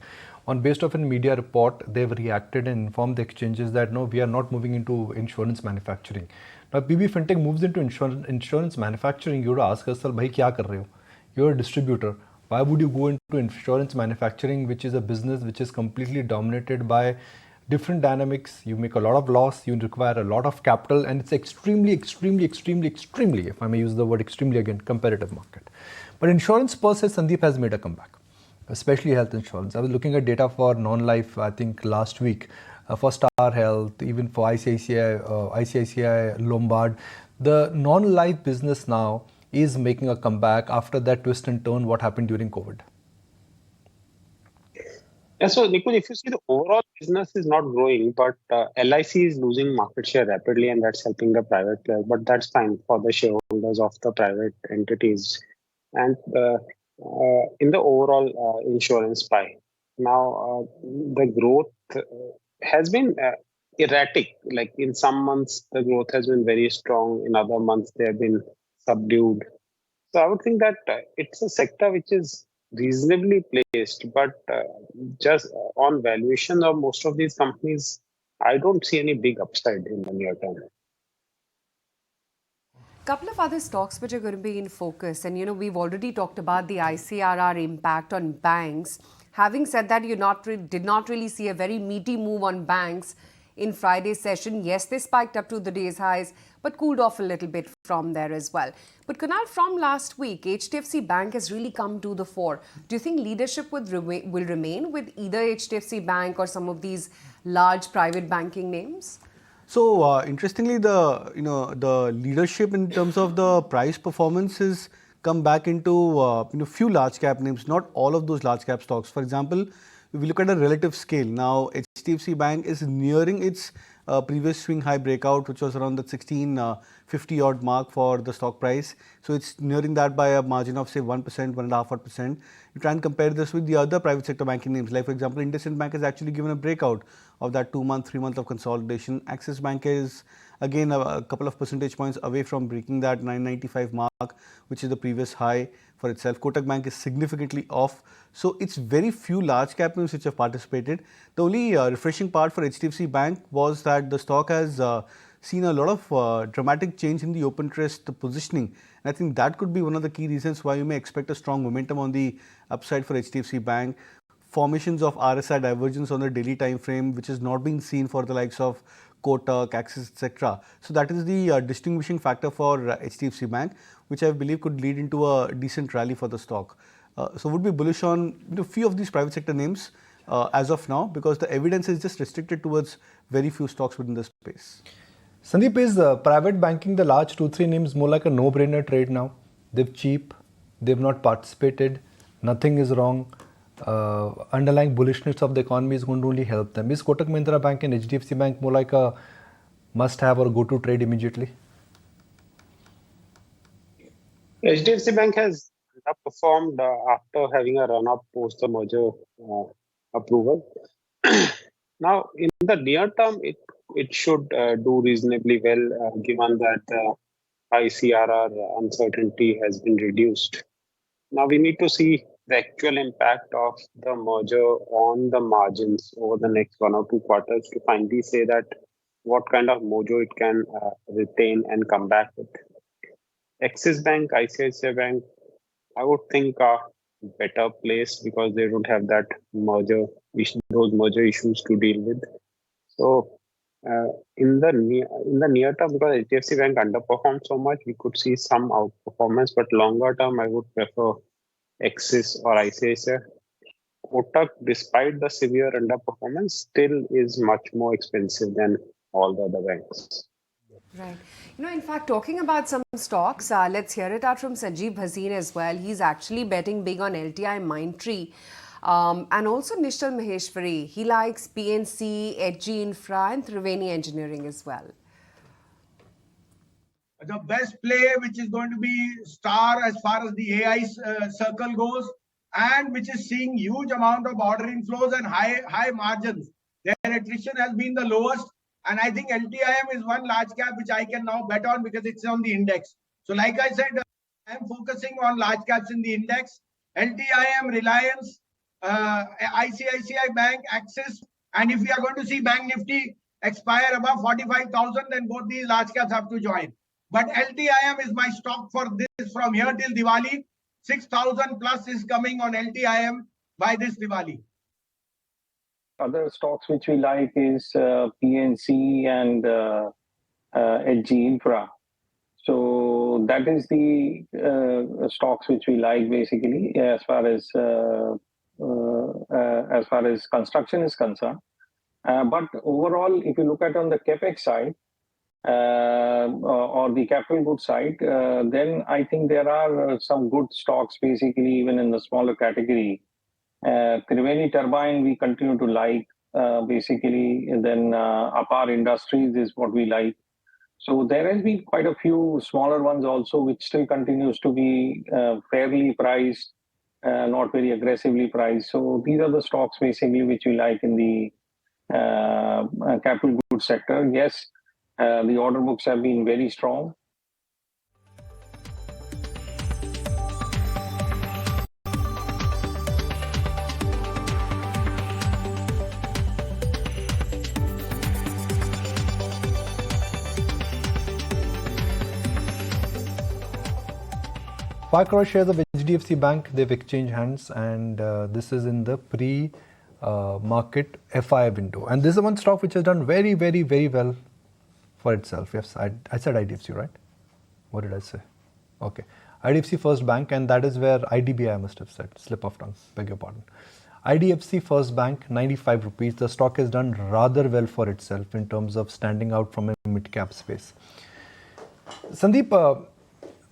On based of a media report, they've reacted and informed the exchanges that no, we are not moving into insurance manufacturing. Now, PB Fintech moves into insurance manufacturing. You would ask yourself, bhai, kya kar rahe ho? You're a distributor. Why would you go into insurance manufacturing, which is a business which is completely dominated by different dynamics? You make a lot of loss, you require a lot of capital, and it's extremely, if I may use the word extremely again, competitive market. But insurance per se, Sandeep, has made a comeback, especially health insurance. I was looking at data for non-life, I think last week, for Star Health, even for ICICI Lombard. The non-life business now is making a comeback after that twist and turn what happened during COVID. Yeah, so Nikunj, if you see the overall business is not growing, but LIC is losing market share rapidly, and that's helping the private players. But that's fine for the shareholders of the private entities. And in the overall insurance pie, now the growth has been erratic. Like in some months, the growth has been very strong. In other months, they have been subdued. So I would think that it's a sector which is reasonably placed, but just on valuation of most of these companies, I don't see any big upside in the near term. Couple of other stocks which are going to be in focus, and we've already talked about the ICRR impact on banks. Having said that, you did not really see a very meaty move on banks in Friday's session. Yes, they spiked up to the day's highs, but cooled off a little bit from there as well. But Kunal, from last week, HDFC Bank has really come to the fore. Do you think leadership will remain with either HDFC Bank or some of these large private banking names? So interestingly, the leadership in terms of the price performance has come back into few large cap names, not all of those large cap stocks. For example, if we look at a relative scale, now HDFC Bank is nearing its previous swing high breakout, which was around the 1650 odd mark for the stock price. So it's nearing that by a margin of say 1%, 1.5%. You try and compare this with the other private sector banking names, like for example, IndusInd Bank has actually given a breakout of that 2-month, 3-month of consolidation. Axis Bank is again a couple of percentage points away from breaking that 995 mark, which is the previous high for itself. Kotak Bank is significantly off. So it's very few large cap names which have participated. The only refreshing part for HDFC Bank was that the stock has seen a lot of dramatic change in the open interest positioning. And I think that could be one of the key reasons why you may expect a strong momentum on the upside for HDFC Bank. Formations of RSI divergence on the daily time frame, which has not been seen for the likes of Kotak, Axis, etc. So that is the distinguishing factor for HDFC Bank, which I believe could lead into a decent rally for the stock. So would be bullish on a few of these private sector names as of now, because the evidence is just restricted towards very few stocks within the space. Sandeep, is private banking, the large 2-3 names, more like a no-brainer trade now? They're cheap, they've not participated, nothing is wrong. Underlying bullishness of the economy is going to only help them. Is Kotak Mahindra Bank and HDFC Bank more like a must-have or go-to trade immediately? HDFC Bank has underperformed after having a run-up post the merger approval. Now, in the near term, it should do reasonably well, given that ICRR uncertainty has been reduced. Now we need to see the actual impact of the merger on the margins over the next 1 or 2 quarters to finally say that what kind of mojo it can retain and come back with. Axis Bank, ICICI Bank, I would think are better placed because they don't have that those merger issues to deal with. So in the near term, because HDFC Bank underperformed so much, we could see some outperformance. But longer term, I would prefer Axis or ICICI. Kotak, despite the severe underperformance, still is much more expensive than all the other banks. Right. In fact, talking about some stocks, let's hear it out from Sanjeev Bhasin as well. He's actually betting big on LTI Mindtree. And also Nishchal Maheshwari. He likes PNC, HG Infra and Triveni Engineering as well. The best play, which is going to be star as far as the AI circle goes, and which is seeing huge amount of order inflows and high margins. Their attrition has been the lowest. And I think LTIM is one large cap which I can now bet on because it's on the index. So like I said, I'm focusing on large caps in the index. LTIM, Reliance, ICICI Bank, Axis, and if we are going to see Bank Nifty expire above 45,000, then both these large caps have to join. But LTIM is my stock for this from here till Diwali. 6,000 plus is coming on LTIM by this Diwali. Other stocks which we like is PNC and HG Infra. So that is the stocks which we like basically as far as construction is concerned. But overall, if you look at on the capex side or the capital goods side, then I think there are some good stocks basically even in the smaller category. Triveni Turbine we continue to like basically, and then Apar Industries is what we like. So there has been quite a few smaller ones also which still continues to be fairly priced, not very aggressively priced. So these are the stocks basically which we like in the capital goods sector. Yes, the order books have been very strong. Five crore shares of HDFC Bank, they've exchanged hands, and this is in the pre-market FI window. And this is one stock which has done very, very, very well for itself. Yes, I said IDFC, right? What did I say? Okay. IDFC First Bank, and that is where IDBI I must have said. Slip of tongue, beg your pardon. IDFC First Bank, 95 rupees. The stock has done rather well for itself in terms of standing out from a mid-cap space. Sandeep,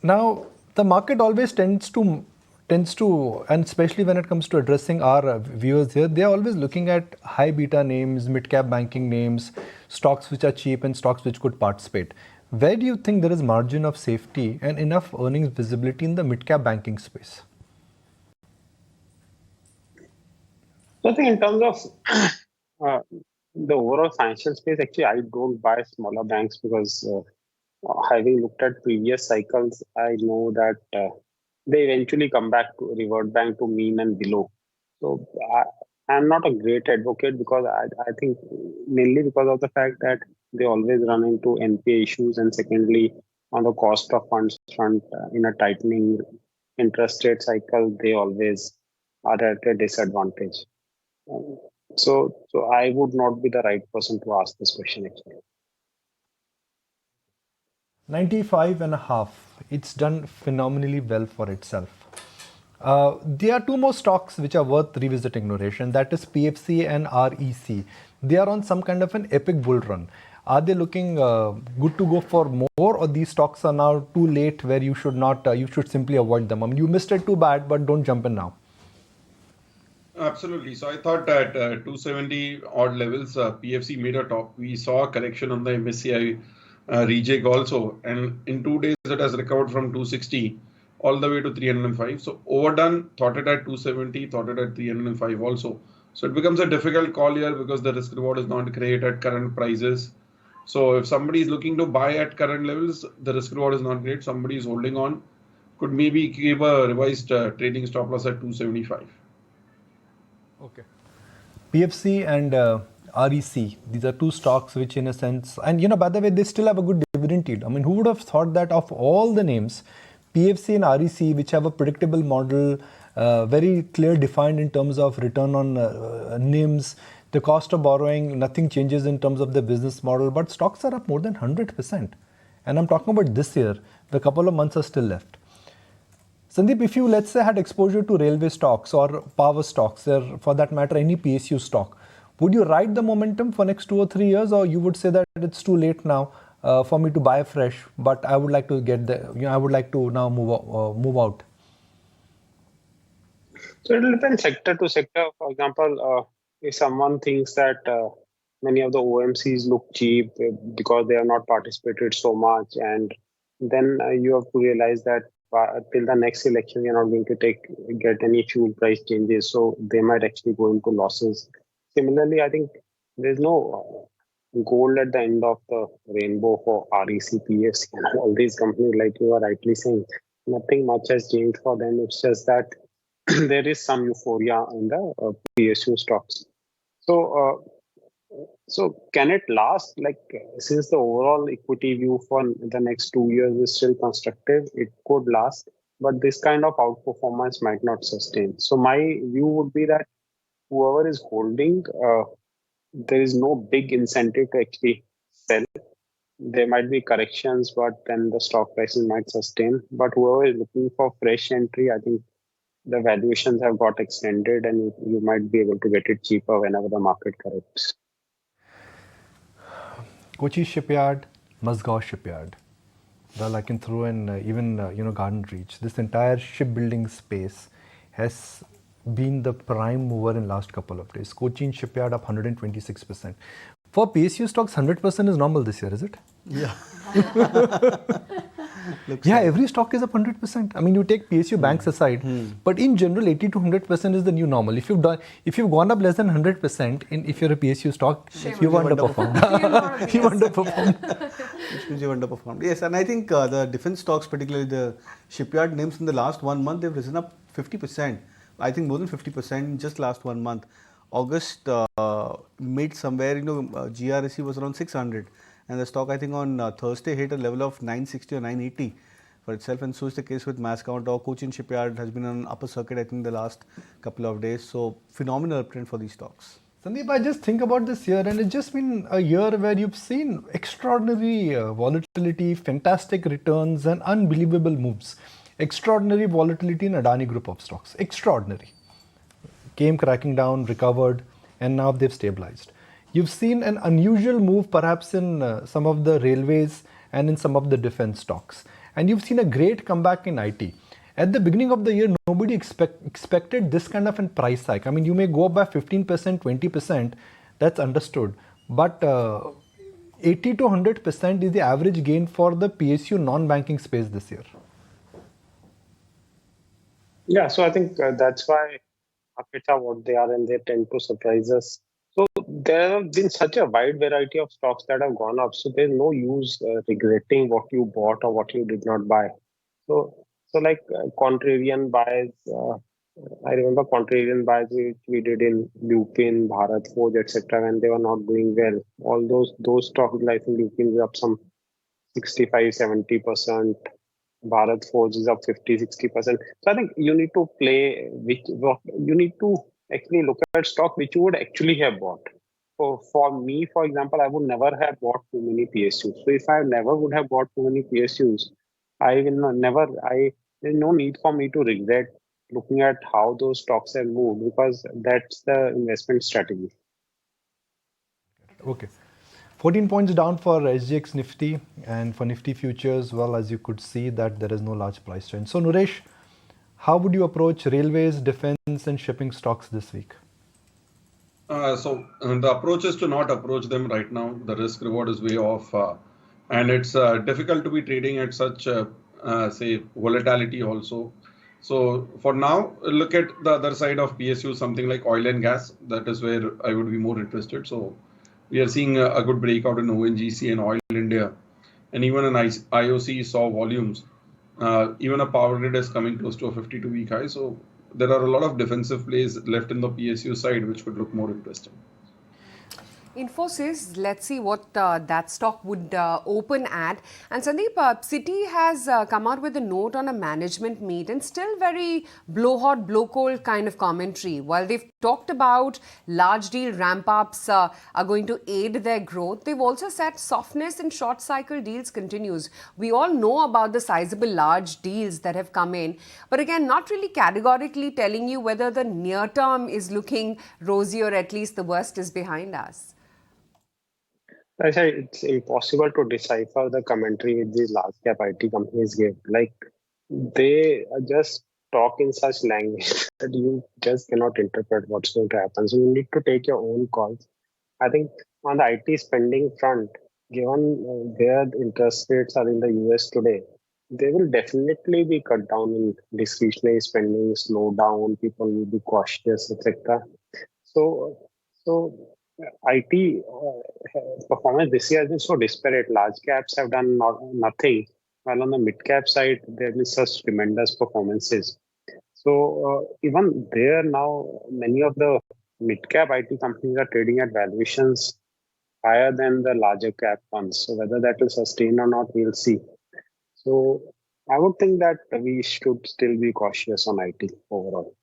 now the market always tends to, and especially when it comes to addressing our viewers here, they are always looking at high beta names, mid-cap banking names, stocks which are cheap and stocks which could participate. Where do you think there is margin of safety and enough earnings visibility in the mid-cap banking space? So I think in terms of the overall financial space, actually I don't buy smaller banks because having looked at previous cycles, I know that they eventually come back to revert back to mean and below. So I'm not a great advocate because I think mainly because of the fact that they always run into NPA issues, and secondly, on the cost of funds front, in a tightening interest rate cycle, they always are at a disadvantage. So I would not be the right person to ask this question actually. 95.5. It's done phenomenally well for itself. There are two more stocks which are worth revisiting, Naresh, and that is PFC and REC. They are on some kind of an epic bull run. Are they looking good to go for more, or these stocks are now too late where you should not, you should simply avoid them? I mean, you missed it too bad, but don't jump in now. Absolutely. So I thought at 270 odd levels, PFC made a top. We saw a correction on the MSCI rejig also, and in 2 days it has recovered from 260 all the way to 305. So overdone, thought it at 270, thought it at 305 also. So it becomes a difficult call here because the risk reward is not great at current prices. So if somebody is looking to buy at current levels, the risk reward is not great. Somebody is holding on, could maybe give a revised trading stop loss at 275. Okay. PFC and REC, these are two stocks which in a sense, and you know, by the way, they still have a good dividend yield. I mean, who would have thought that of all the names, PFC and REC, which have a predictable model, very clear defined in terms of return on NIMs, the cost of borrowing, nothing changes in terms of the business model, but stocks are up more than 100%. And I'm talking about this year, the couple of months are still left. Sandeep, if you, let's say, had exposure to railway stocks or power stocks, or for that matter, any PSU stock, would you ride the momentum for next 2 or 3 years, or you would say that it's too late now for me to buy fresh, but I would like to get the, you know, I would like to now move out? So it will depend sector to sector. For example, if someone thinks that many of the OMCs look cheap because they have not participated so much, and then you have to realize that till the next election, we are not going to get any fuel price changes, so they might actually go into losses. Similarly, I think there's no gold at the end of the rainbow for REC, PFC, and all these companies, like you are rightly saying. Nothing much has changed for them. It's just that there is some euphoria in the PSU stocks. So can it last? Like, since the overall equity view for the next 2 years is still constructive, it could last, but this kind of outperformance might not sustain. So my view would be that whoever is holding, there is no big incentive to actually sell. There might be corrections, but then the stock prices might sustain. But whoever is looking for fresh entry, I think the valuations have got extended, and you might be able to get it cheaper whenever the market corrects. Kochi Shipyard, Mazgaon Shipyard. Well, I can throw in even Garden Reach. This entire shipbuilding space has been the prime mover in last couple of days. Cochin Shipyard up 126%. For PSU stocks, 100% is normal this year, is it? Yeah. Yeah, every stock is up 100%. I mean, you take PSU banks aside, but in general, 80 to 100% is the new normal. If you've gone up less than 100%, if you're a PSU stock, you've underperformed. You've underperformed. Which means you've underperformed. Yes, and I think the defense stocks, particularly the shipyard names, in the last 1 month, they've risen up 50%. I think more than 50% in just last 1 month. August made somewhere, GRSE was around 600. And the stock, I think, on Thursday hit a level of 960 or 980 for itself. And so is the case with Mazgaon or Cochin Shipyard has been on upper circuit, I think, the last couple of days. So phenomenal uptrend for these stocks. Sandeep, I just think about this year, and it's just been a year where you've seen extraordinary volatility, fantastic returns, and unbelievable moves. Extraordinary volatility in Adani group of stocks. Extraordinary. Came cracking down, recovered, and now they've stabilized. You've seen an unusual move perhaps in some of the railways and in some of the defense stocks. And you've seen a great comeback in IT. At the beginning of the year, nobody expected this kind of a price hike. I mean, you may go up by 15%, 20%, that's understood. But 80 to 100% is the average gain for the PSU non-banking space this year. Yeah, so I think that's why markets are what they are, and they tend to surprise us. So there have been such a wide variety of stocks that have gone up. So there's no use regretting what you bought or what you did not buy. So like contrarian buys, I remember contrarian buys which we did in Lupin, Bharat Forge, etc. when they were not doing well. All those stocks, I think Lupin is up some 65-70%. Bharat Forge is up 50-60%. So I think you need to you need to actually look at stock which you would actually have bought. So for me, for example, I would never have bought too many PSUs. So if I never would have bought too many PSUs, I will never, there's no need for me to regret looking at how those stocks have moved because that's the investment strategy. Okay. 14 points down for SGX Nifty, and for Nifty futures, well, as you could see that there is no large price change. So Nuresh, how would you approach railways, defense and shipping stocks this week? The approach is to not approach them right now. The risk reward is way off, and it's difficult to be trading at such say volatility also. So for now, look at the other side of PSU, something like oil and gas. That is where I would be more interested. So we are seeing a good breakout in ONGC and Oil India, and even an IOC saw volumes. Even a power grid is coming close to a 52-week high. So there are a lot of defensive plays left in the PSU side, which could look more interesting. Infosys, let's see what that stock would open at. And Sandeep, Citi has come out with a note on a management meet and still very blow hot, blow cold kind of commentary. While they've talked about large deal ramp ups are going to aid their growth, they've also said softness in short cycle deals continues. We all know about the sizable large deals that have come in, but again, not really categorically telling you whether the near term is looking rosy or at least the worst is behind us. I say it's impossible to decipher the commentary these large cap IT companies give. Like they just talk in such language that you just cannot interpret what's going to happen. So you need to take your own calls. I think on the IT spending front, given where the interest rates are in the US today, they will definitely be cut down in discretionary spending, slow down, people will be cautious, etc. So IT performance this year has been so disparate. Large caps have done nothing, while on the mid cap side, there have been such tremendous performances. So even there now, many of the mid cap IT companies are trading at valuations higher than the larger cap ones. So whether that will sustain or not, we'll see. So I would think that we should still be cautious on IT overall.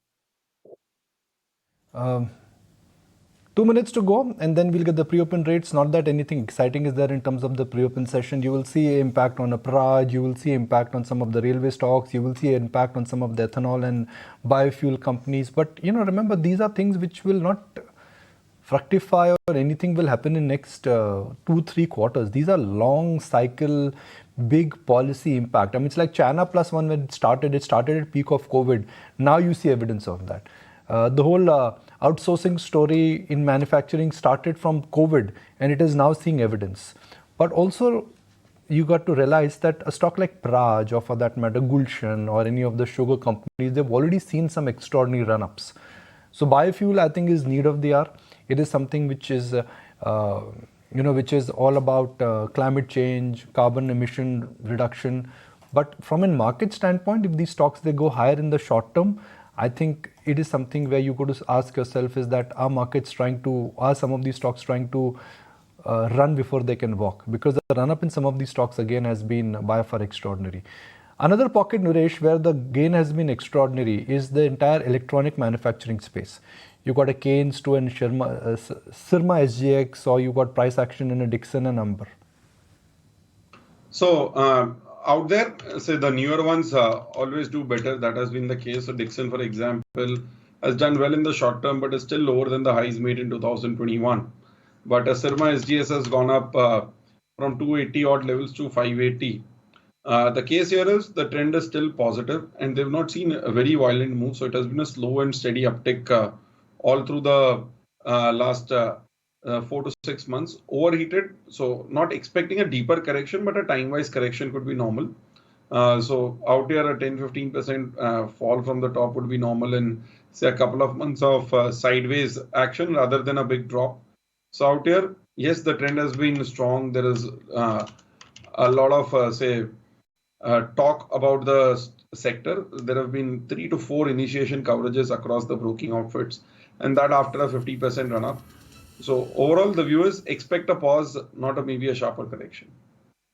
2 minutes to go, and then we'll get the pre-open rates. Not that anything exciting is there in terms of the pre-open session. You will see impact on a Praj, you will see impact on some of the railway stocks, you will see impact on some of the ethanol and biofuel companies. But remember, these are things which will not fructify or anything will happen in next 2-3 quarters. These are long cycle, big policy impact. I mean, it's like China Plus One when it started at peak of COVID. Now you see evidence of that. The whole outsourcing story in manufacturing started from COVID, and it is now seeing evidence. But also, you got to realize that a stock like Praj, or for that matter Gulshan, or any of the sugar companies, they've already seen some extraordinary run-ups. So biofuel, I think, is need of the hour. It is something which is, which is all about climate change, carbon emission reduction. But from a market standpoint, if these stocks they go higher in the short term, I think it is something where you got to ask yourself is that are some of these stocks trying to run before they can walk? Because the run up in some of these stocks again has been by far extraordinary. Another pocket, Nuresh, where the gain has been extraordinary is the entire electronic manufacturing space. You got a Keynes to and Sirma SGX, or you got price action in a Dixon and Umber. So out there, say the newer ones always do better. That has been the case. So Dixon, for example, has done well in the short term, but is still lower than the highs made in 2021. But Sirma SGS has gone up from 280 odd levels to 580. The case here is the trend is still positive, and they've not seen a very violent move. So it has been a slow and steady uptick all through the last 4 to 6 months. Overheated, so not expecting a deeper correction, but a time-wise correction could be normal. So out here a 10-15% fall from the top would be normal in say a couple of months of sideways action rather than a big drop. So out here, yes, the trend has been strong. There is a lot of talk about the sector. There have been 3 to 4 initiation coverages across the broking outfits, and that after a 50% run up. So overall, the viewers expect a pause, not maybe a sharper correction.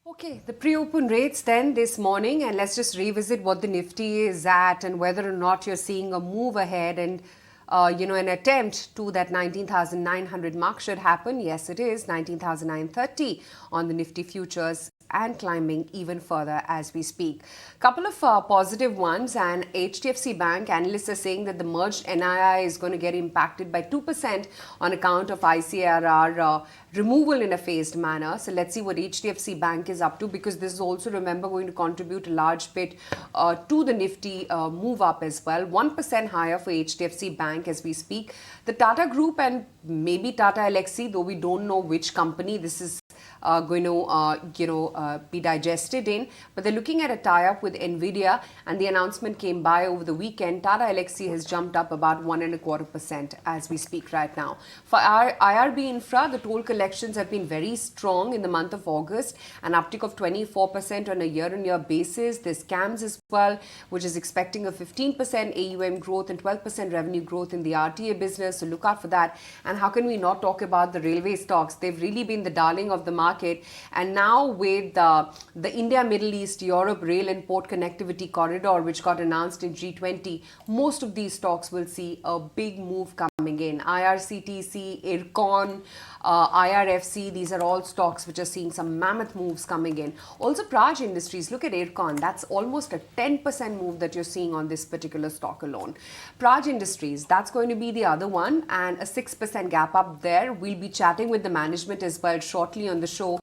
Okay, the pre-open rates then this morning, and let's just revisit what the Nifty is at and whether or not you're seeing a move ahead. And an attempt to that 19,900 mark should happen. Yes, it is 19,930 on the Nifty futures and climbing even further as we speak. Couple of positive ones, and HDFC Bank analysts are saying that the merged NII is going to get impacted by 2% on account of ICRR removal in a phased manner. So let's see what HDFC Bank is up to, because this is also, remember, going to contribute a large bit to the Nifty move up as well. 1% higher for HDFC Bank as we speak. The Tata Group and maybe Tata Elxsi, though we don't know which company this is going to be digested in, but they're looking at a tie-up with Nvidia, and the announcement came by over the weekend. Tata Elxsi has jumped up about 1.25% as we speak right now. For our IRB Infra, the toll collections have been very strong in the month of August, an uptick of 24% on a year-on-year basis. There's CAMS as well, which is expecting a 15% AUM growth and 12% revenue growth in the RTA business, so look out for that. And how can we not talk about the railway stocks? They've really been the darling of the market, and now with the India, Middle East, Europe rail and port connectivity corridor, which got announced in G20, most of these stocks will see a big move coming in. IRCTC, IRCON, IRFC, these are all stocks which are seeing some mammoth moves coming in. Also Praj Industries, look at IRCON, that's almost a 10% move that you're seeing on this particular stock alone. Praj Industries, that's going to be the other one, and a 6% gap up there. We'll be chatting with the management as well shortly on the show.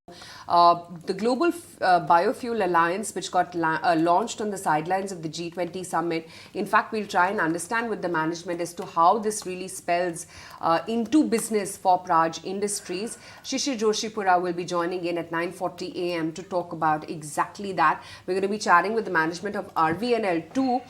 The Global Biofuel Alliance, which got launched on the sidelines of the G20 summit. In fact, we'll try and understand with the management as to how this really spells into business for Praj Industries. Shishir Joshipura will be joining in at 9:40 a.m. to talk about exactly that. We're going to be chatting with the management of RVNL too.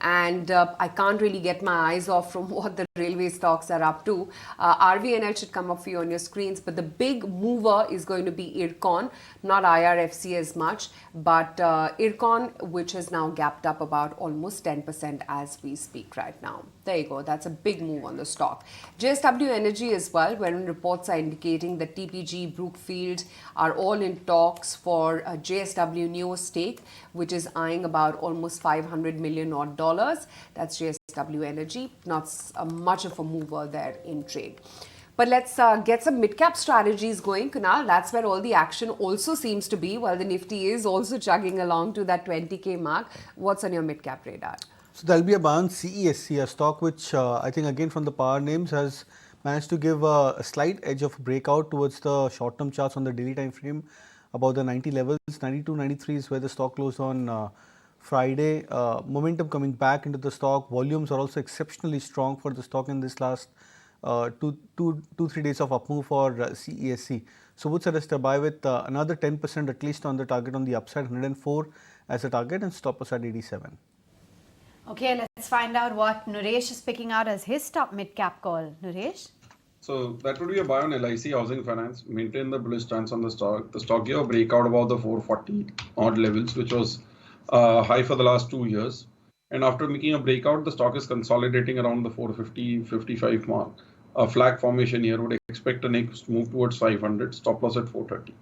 And I can't really get my eyes off from what the railway stocks are up to. RVNL should come up for you on your screens, but the big mover is going to be IRCON, not IRFC as much, but IRCON, which has now gapped up about almost 10% as we speak right now. There you go, that's a big move on the stock. JSW Energy as well, wherein reports are indicating that TPG, Brookfield are all in talks for a JSW Neo stake, which is eyeing about almost $500 million odd. That's JSW Energy, not much of a mover there in trade. But let's get some mid-cap strategies going, Kunal. That's where all the action also seems to be, while the Nifty is also chugging along to that 20K mark. What's on your mid-cap radar? So there'll be a buy on CESC, a stock which I think again from the power names has managed to give a slight edge of breakout towards the short-term charts on the daily time frame, about the 90 levels. 92, 93 is where the stock closed on Friday. Momentum coming back into the stock. Volumes are also exceptionally strong for the stock in this last 2-3 days of up move for CESC. So would suggest a buy with another 10% at least on the target on the upside, 104 as a target, and stop us at 87. Okay, let's find out what Nuresh is picking out as his top mid-cap call. Nuresh? So that would be a buy on LIC Housing Finance. Maintain the bullish stance on the stock. The stock gave a breakout above the 440 odd levels, which was high for the last 2 years. And after making a breakout, the stock is consolidating around the 450-55 mark. A flag formation here would expect a next move towards 500. Stop loss at 430.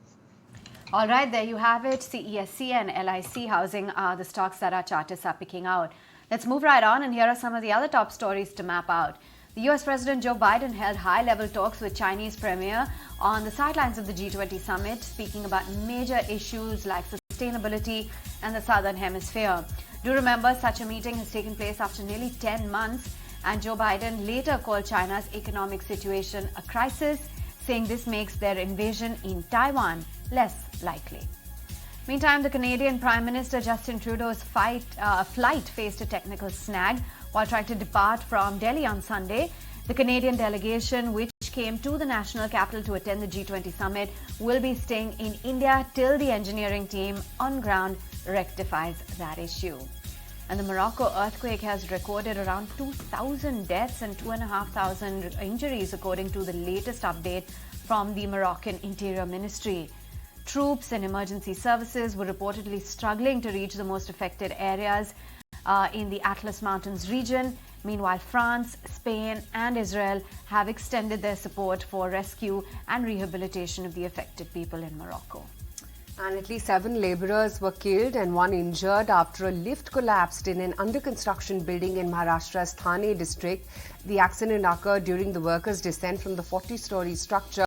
All right, there you have it. CESC and LIC Housing are the stocks that our chartists are picking out. Let's move right on, and here are some of the other top stories to map out. The US President Joe Biden held high-level talks with Chinese Premier on the sidelines of the G20 summit, speaking about major issues like sustainability and the Southern Hemisphere. Do remember, such a meeting has taken place after nearly 10 months, and Joe Biden later called China's economic situation a crisis, saying this makes their invasion in Taiwan less likely. Meantime, the Canadian Prime Minister Justin Trudeau's flight faced a technical snag while trying to depart from Delhi on Sunday. The Canadian delegation, which came to the national capital to attend the G20 summit, will be staying in India till the engineering team on ground rectifies that issue. And the Morocco earthquake has recorded around 2,000 deaths and 2,500 injuries, according to the latest update from the Moroccan Interior Ministry. Troops and emergency services were reportedly struggling to reach the most affected areas in the Atlas Mountains region. Meanwhile, France, Spain and Israel have extended their support for rescue and rehabilitation of the affected people in Morocco. And at least 7 labourers were killed and 1 injured after a lift collapsed in an under-construction building in Maharashtra's Thane district. The accident occurred during the workers' descent from the 40-storey structure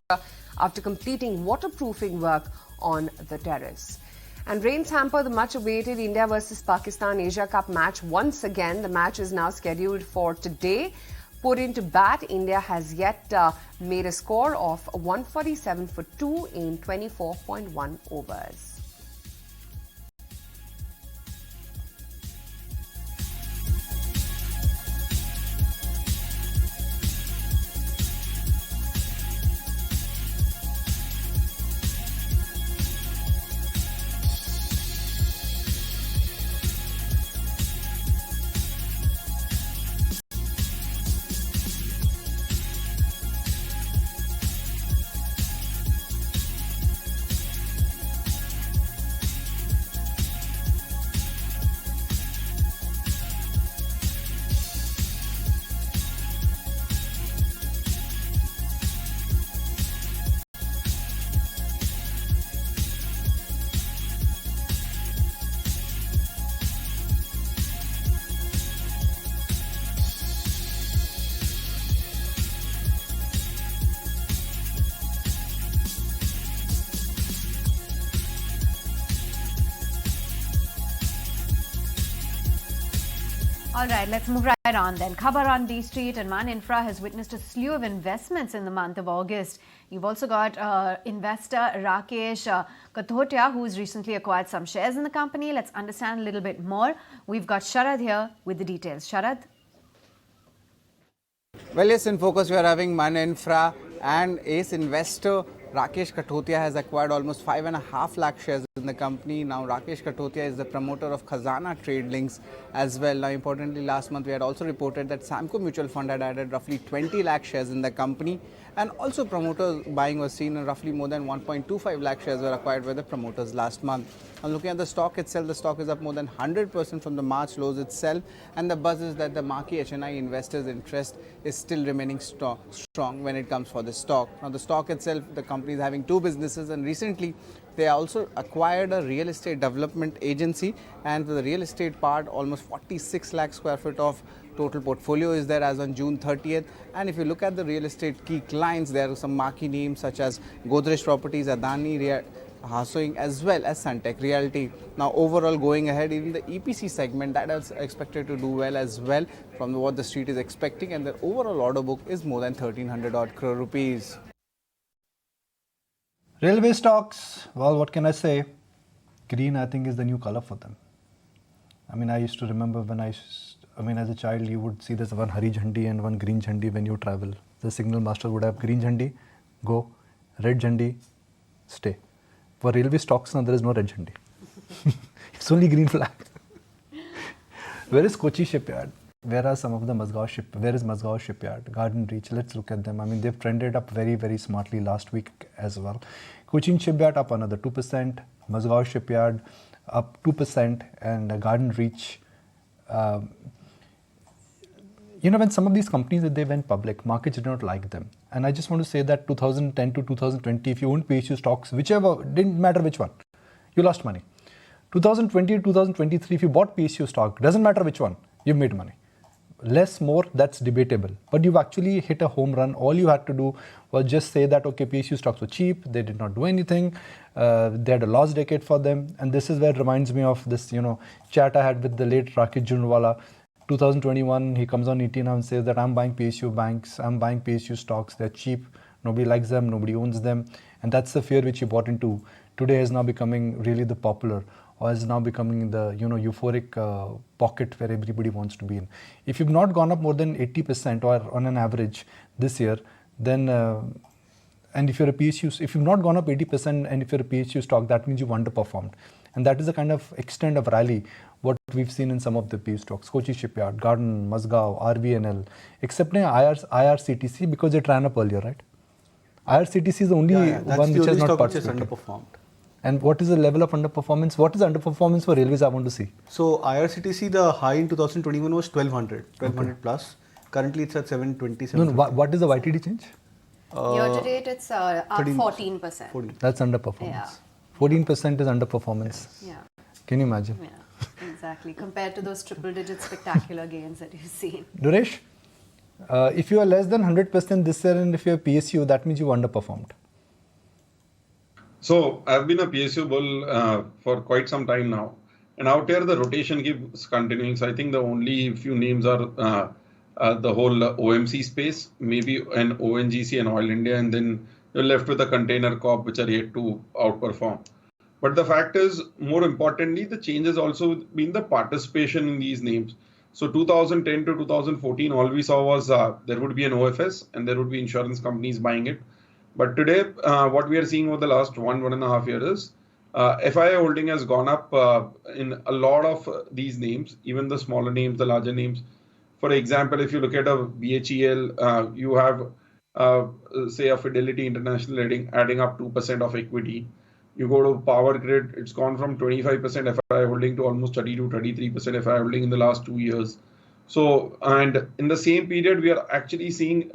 after completing waterproofing work on the terrace. And rains hamper the much-awaited India versus Pakistan Asia Cup match once again. The match is now scheduled for today. Put into bat, India has yet made a score of 147 for 2 in 24.1 overs. All right, let's move right on then. Khabar on D Street, and Man Infra has witnessed a slew of investments in the month of August. You've also got investor Rakesh Kathotia, who's recently acquired some shares in the company. Let's understand a little bit more. We've got Sharad here with the details. Sharad? Well, yes, in focus we are having Man Infra and Ace investor Rakesh Kathotia has acquired almost 5.5 lakh shares in the company. Now, Rakesh Kathotia is the promoter of Khazana Trade Links as well. Now, importantly, last month we had also reported that Samco Mutual Fund had added roughly 20 lakh shares in the company, and also promoter buying was seen, and roughly more than 1.25 lakh shares were acquired by the promoters last month. Now, looking at the stock itself, the stock is up more than 100% from the March lows itself, and the buzz is that the marquee HNI investors' interest is still remaining strong when it comes for the stock. Now, the stock itself, the company is having 2 businesses, and recently they also acquired a real estate development agency, and for the real estate part, almost 46 lakh square foot of total portfolio is there as on June 30th. And if you look at the real estate key clients, there are some marquee names such as Godrej Properties, Adani, Hasoing, as well as Suntec Realty. Now, overall, going ahead, even the EPC segment that is expected to do well as well from what the street is expecting, and their overall order book is more than 1300 odd crore rupees. Railway stocks, well, what can I say? Green, I think, is the new color for them. I mean, I used to remember when as a child, you would see there's one Hari Jhandi and one Green Jhandi when you travel. The signal master would have Green Jhandi, go, Red Jhandi, stay. For railway stocks now, there is no Red Jhandi. It's only green flag. Where is Kochi shipyard? Where are some of the Mazgaon shipyard? Where is Mazgaon shipyard? Garden Reach, let's look at them. I mean, they've trended up very, very smartly last week as well. Cochin shipyard up another 2%, Mazgaon shipyard up 2%, and Garden Reach. When some of these companies, they went public, markets did not like them. And I just want to say that 2010 to 2020, if you owned PSU stocks, whichever, didn't matter which one, you lost money. 2020 to 2023, if you bought PSU stock, doesn't matter which one, you made money. Less, more, that's debatable. But you've actually hit a home run. All you had to do was just say that, okay, PSU stocks were cheap, they did not do anything, they had a lost decade for them. And this is where it reminds me of this, chat I had with the late Rakesh Junwala. 2021, he comes on ET now and says that I'm buying PSU banks, I'm buying PSU stocks, they're cheap, nobody likes them, nobody owns them. And that's the fear which he bought into. Today is now becoming really the popular, or is now becoming the euphoric pocket where everybody wants to be in. If you've not gone up more than 80% or on an average this year, then and if you're a PSU, if you've not gone up 80% and if you're a PSU stock, that means you've underperformed. And that is the kind of extent of rally what we've seen in some of the PSU stocks, Kochi Shipyard, Garden, Mazgaon, RVNL, except IRCTC because it ran up earlier, right? IRCTC is the only one which has not participated. Underperformed. And what is the level of underperformance? What is the underperformance for railways? I want to see. So IRCTC, the high in 2021 was 1200 plus. Currently it's at 727. No, what is the YTD change? Year to date, it's up 14%. That's underperformance. Yeah. 14% is underperformance. Yeah. Can you imagine? Yeah, exactly. Compared to those triple-digit spectacular gains that you've seen. Duresh, if you are less than 100% this year and if you are PSU, that means you underperformed. So I've been a PSU bull for quite some time now. And out here, the rotation keeps continuing. So I think the only few names are the whole OMC space, maybe an ONGC and Oil India, and then you're left with a container corp, which are yet to outperform. But the fact is, more importantly, the change has also been the participation in these names. So 2010 to 2014, all we saw was there would be an OFS and there would be insurance companies buying it. But today, what we are seeing over the last 1.5 years is FII holding has gone up in a lot of these names, even the smaller names, the larger names. For example, if you look at a BHEL, you have, say, a Fidelity International adding up 2% of equity. You go to Power Grid, it's gone from 25% FII holding to almost 32, 33% FII holding in the last 2 years. So, and in the same period, we are actually seeing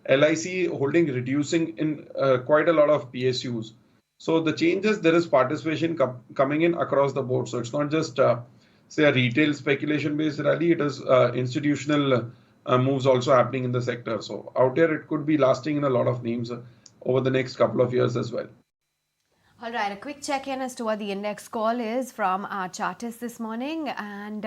LIC holding reducing in quite a lot of PSUs. So the changes, there is participation coming in across the board. So it's not just, say, a retail speculation-based rally, it is institutional moves also happening in the sector. So out here, it could be lasting in a lot of names over the next couple of years as well. All right, a quick check-in as to what the index call is from our chartists this morning, and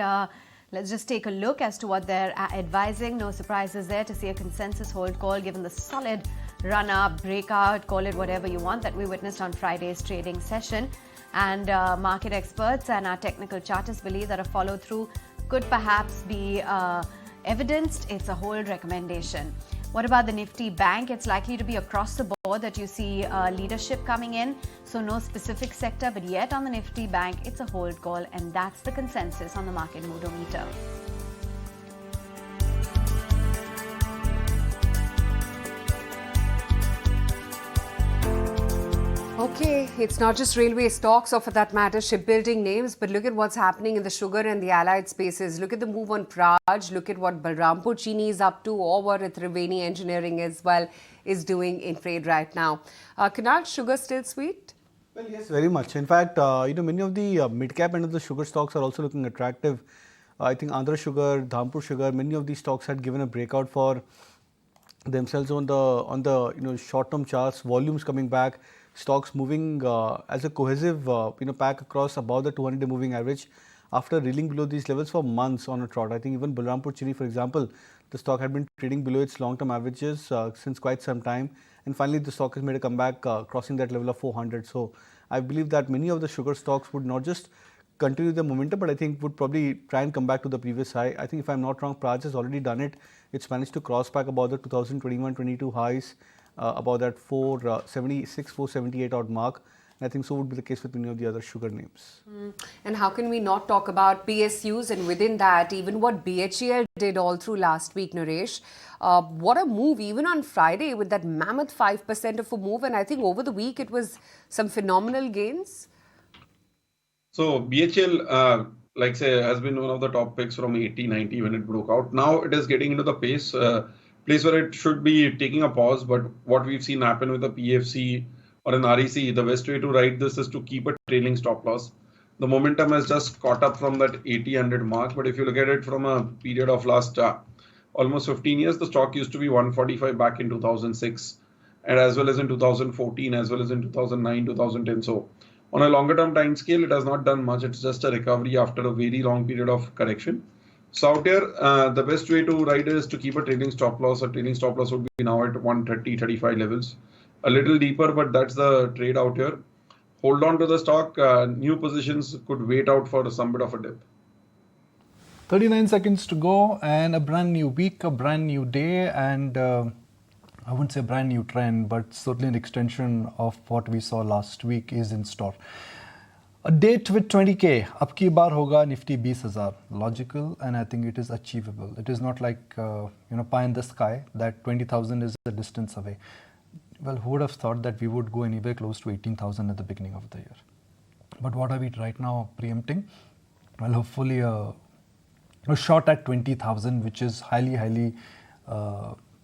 let's just take a look as to what they're advising. No surprises there to see a consensus hold call given the solid run-up, breakout, call it whatever you want, that we witnessed on Friday's trading session. And market experts and our technical chartists believe that a follow-through could perhaps be evidenced. It's a hold recommendation. What about the Nifty Bank? It's likely to be across the board that you see leadership coming in. So no specific sector, but yet on the Nifty Bank, it's a hold call, and that's the consensus on the market moodometer. Okay, it's not just railway stocks or for that matter shipbuilding names, but look at what's happening in the sugar and the allied spaces. Look at the move on Praj, look at what Balrampur Chini is up to, or what Triveni Engineering as well is doing in trade right now. Kunal, sugar still sweet? Well, yes, very much. In fact, many of the mid-cap end of the sugar stocks are also looking attractive. I think Andhra Sugar, Dhampur Sugar, many of these stocks had given a breakout for themselves on the short-term charts, volumes coming back, stocks moving as a cohesive pack across above the 200-day moving average after reeling below these levels for months on a trot. I think even Balrampur Chini, for example, the stock had been trading below its long-term averages since quite some time, and finally the stock has made a comeback crossing that level of 400. So I believe that many of the sugar stocks would not just continue the momentum, but I think would probably try and come back to the previous high. I think if I'm not wrong, Praj has already done it. It's managed to cross back about the 2021-22 highs, about that 476, 478 odd mark. And I think so would be the case with many of the other sugar names. And how can we not talk about PSUs, and within that, even what BHEL did all through last week, Naresh. What a move, even on Friday with that mammoth 5% of a move. And I think over the week, it was some phenomenal gains. So BHL, like say, has been one of the top picks from 80, 90 when it broke out. Now it is getting into the place where it should be taking a pause. But what we've seen happen with the PFC or an REC, the best way to ride this is to keep a trailing stop loss. The momentum has just caught up from that 80-100 mark. But if you look at it from a period of last almost 15 years, the stock used to be 145 back in 2006, and as well as in 2014, as well as in 2009, 2010. So on a longer term time scale, it has not done much. It's just a recovery after a very long period of correction. So out here, the best way to ride is to keep a trailing stop loss. A trailing stop loss would be now at 130, 35 levels. A little deeper, but that's the trade out here. Hold on to the stock. New positions could wait out for some bit of a dip. 39 seconds to go, and a brand new week, a brand new day, and I wouldn't say brand new trend, but certainly an extension of what we saw last week is in store. A date with 20K, ab ki baar hoga Nifty 20,000. Logical, and I think it is achievable. It is not like, pie in the sky, that 20,000 is a distance away. Well, who would have thought that we would go anywhere close to 18,000 at the beginning of the year? But what are we right now preempting? Well, hopefully a shot at 20,000, which is highly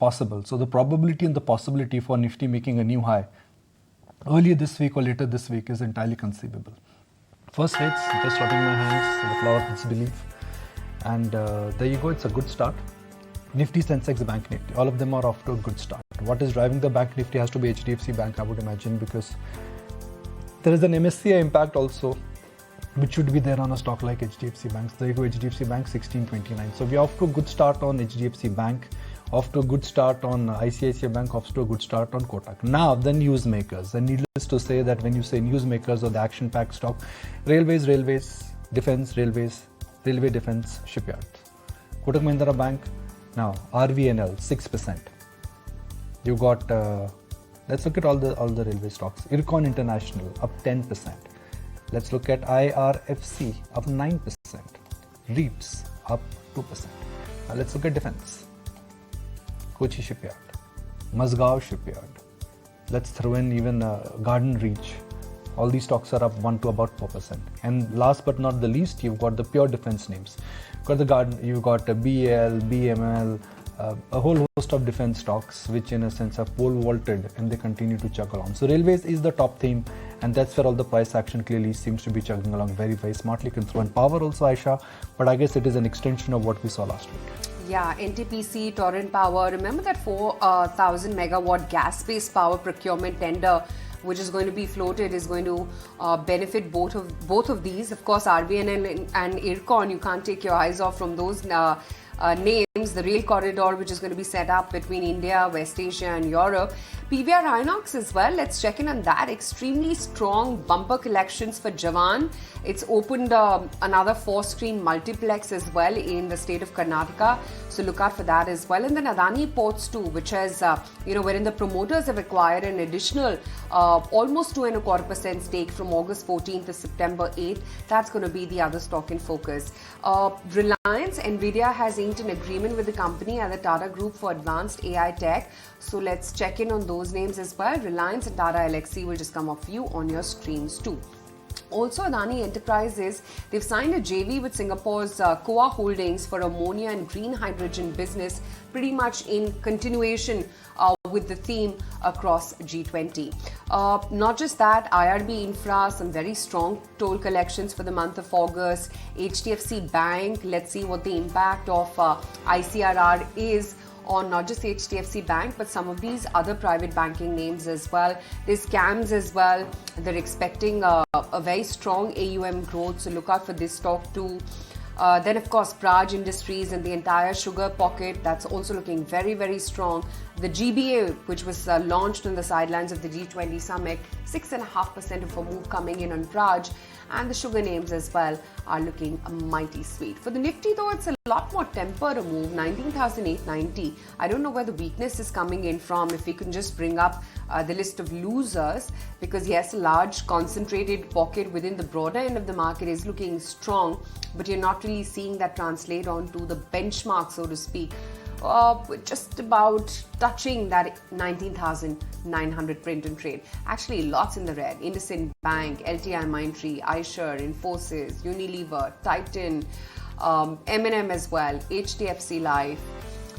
possible. So the probability and the possibility for Nifty making a new high early this week or later this week is entirely conceivable. First rates, just rubbing my hands, the flower of disbelief. And there you go, it's a good start. Nifty, Sensex, Bank Nifty, all of them are off to a good start. What is driving the Bank Nifty has to be HDFC Bank, I would imagine, because there is an MSCI impact also, which should be there on a stock like HDFC Bank. There you go, HDFC Bank 1629. So we are off to a good start on HDFC Bank, off to a good start on ICICI Bank, off to a good start on Kotak. Now, the news makers. And needless to say that when you say news makers or the action-packed stock, railways, defense, railways, railway defense, shipyards. Kotak Mahindra Bank, now RVNL 6%. You got, let's look at all the railway stocks. Ircon International up 10%. Let's look at IRFC up 9%. REITs up 2%. Now let's look at defense. Kochi Shipyard, Mazgaon Shipyard. Let's throw in even Garden Reach. All these stocks are up 1 to about 4%. And last but not the least, you've got the pure defense names. You've got the Garden, you've got BL, BML, a whole host of defense stocks, which in a sense have pole vaulted and they continue to chug along. So railways is the top theme, and that's where all the price action clearly seems to be chugging along very, very smartly. Can throw in power also, Aisha, but I guess it is an extension of what we saw last week. Yeah, NTPC, Torrent Power. Remember that 4,000 megawatt gas-based power procurement tender, which is going to be floated, is going to benefit both of these. Of course, RVNL and IRCON, you can't take your eyes off from those names. The rail corridor, which is going to be set up between India, West Asia and Europe. PVR Inox as well. Let's check in on that. Extremely strong bumper collections for Jawan. It's opened another 4-screen multiplex as well in the state of Karnataka. So look out for that as well. And then Adani Ports too, which has, wherein the promoters have acquired an additional almost 2.25% stake from August 14th to September 8th. That's going to be the other stock in focus. Reliance, Nvidia has inked an agreement with the company and the Tata Group for advanced AI tech. So let's check in on those names as well. Reliance and Tata Elxsi will just come off you on your screens too. Also, Adani Enterprises, they've signed a JV with Singapore's Koa Holdings for ammonia and green hydrogen business, pretty much in continuation with the theme across G20. Not just that, IRB Infra, some very strong toll collections for the month of August. HDFC Bank, let's see what the impact of ICRR is on not just HDFC Bank, but some of these other private banking names as well. There's CAMS as well. They're expecting a very strong AUM growth, so look out for this stock too. Then, of course, Praj Industries and the entire sugar pocket, that's also looking very, very strong. The GBA, which was launched on the sidelines of the G20 summit, 6.5% of a move coming in on Praj. And the sugar names as well are looking mighty sweet. For the Nifty though, it's a lot more tempered a move, 19,890. I don't know where the weakness is coming in from. If we can just bring up the list of losers, because yes, a large concentrated pocket within the broader end of the market is looking strong, but you're not really seeing that translate onto the benchmark, so to speak. Just about touching that 19,900 print and trade. Actually, lots in the red. IndusInd Bank, LTI Mindtree, iShares, Infosys, Unilever, Titan, M&M as well, HDFC Life.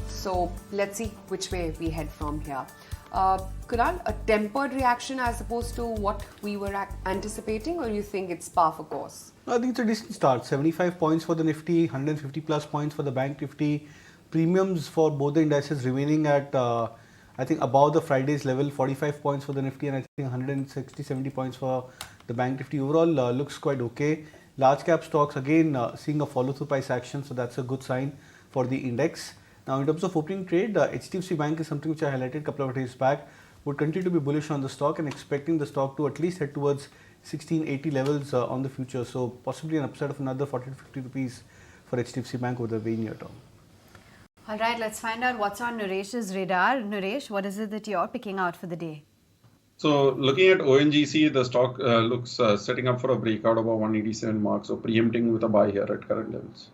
So let's see which way we head from here. Kunal, a tempered reaction as opposed to what we were anticipating, or you think it's par for course? I think it's a decent start. 75 points for the Nifty, 150 plus points for the Bank Nifty. Premiums for both the indices remaining at, I think, above the Friday's level, 45 points for the Nifty and I think 160-70 points for the Bank Nifty. Overall, looks quite okay. Large cap stocks, again, seeing a follow-through price action, so that's a good sign for the index. Now, in terms of opening trade, HDFC Bank is something which I highlighted a couple of days back. Would continue to be bullish on the stock and expecting the stock to at least head towards 1680 levels on the future. So, possibly an upside of another 40 to 50 rupees for HDFC Bank over the very near term. All right, let's find out what's on Naresh's radar. Naresh, what is it that you're picking out for the day? So looking at ONGC, the stock looks setting up for a breakout above 187 mark. So preempting with a buy here at current levels.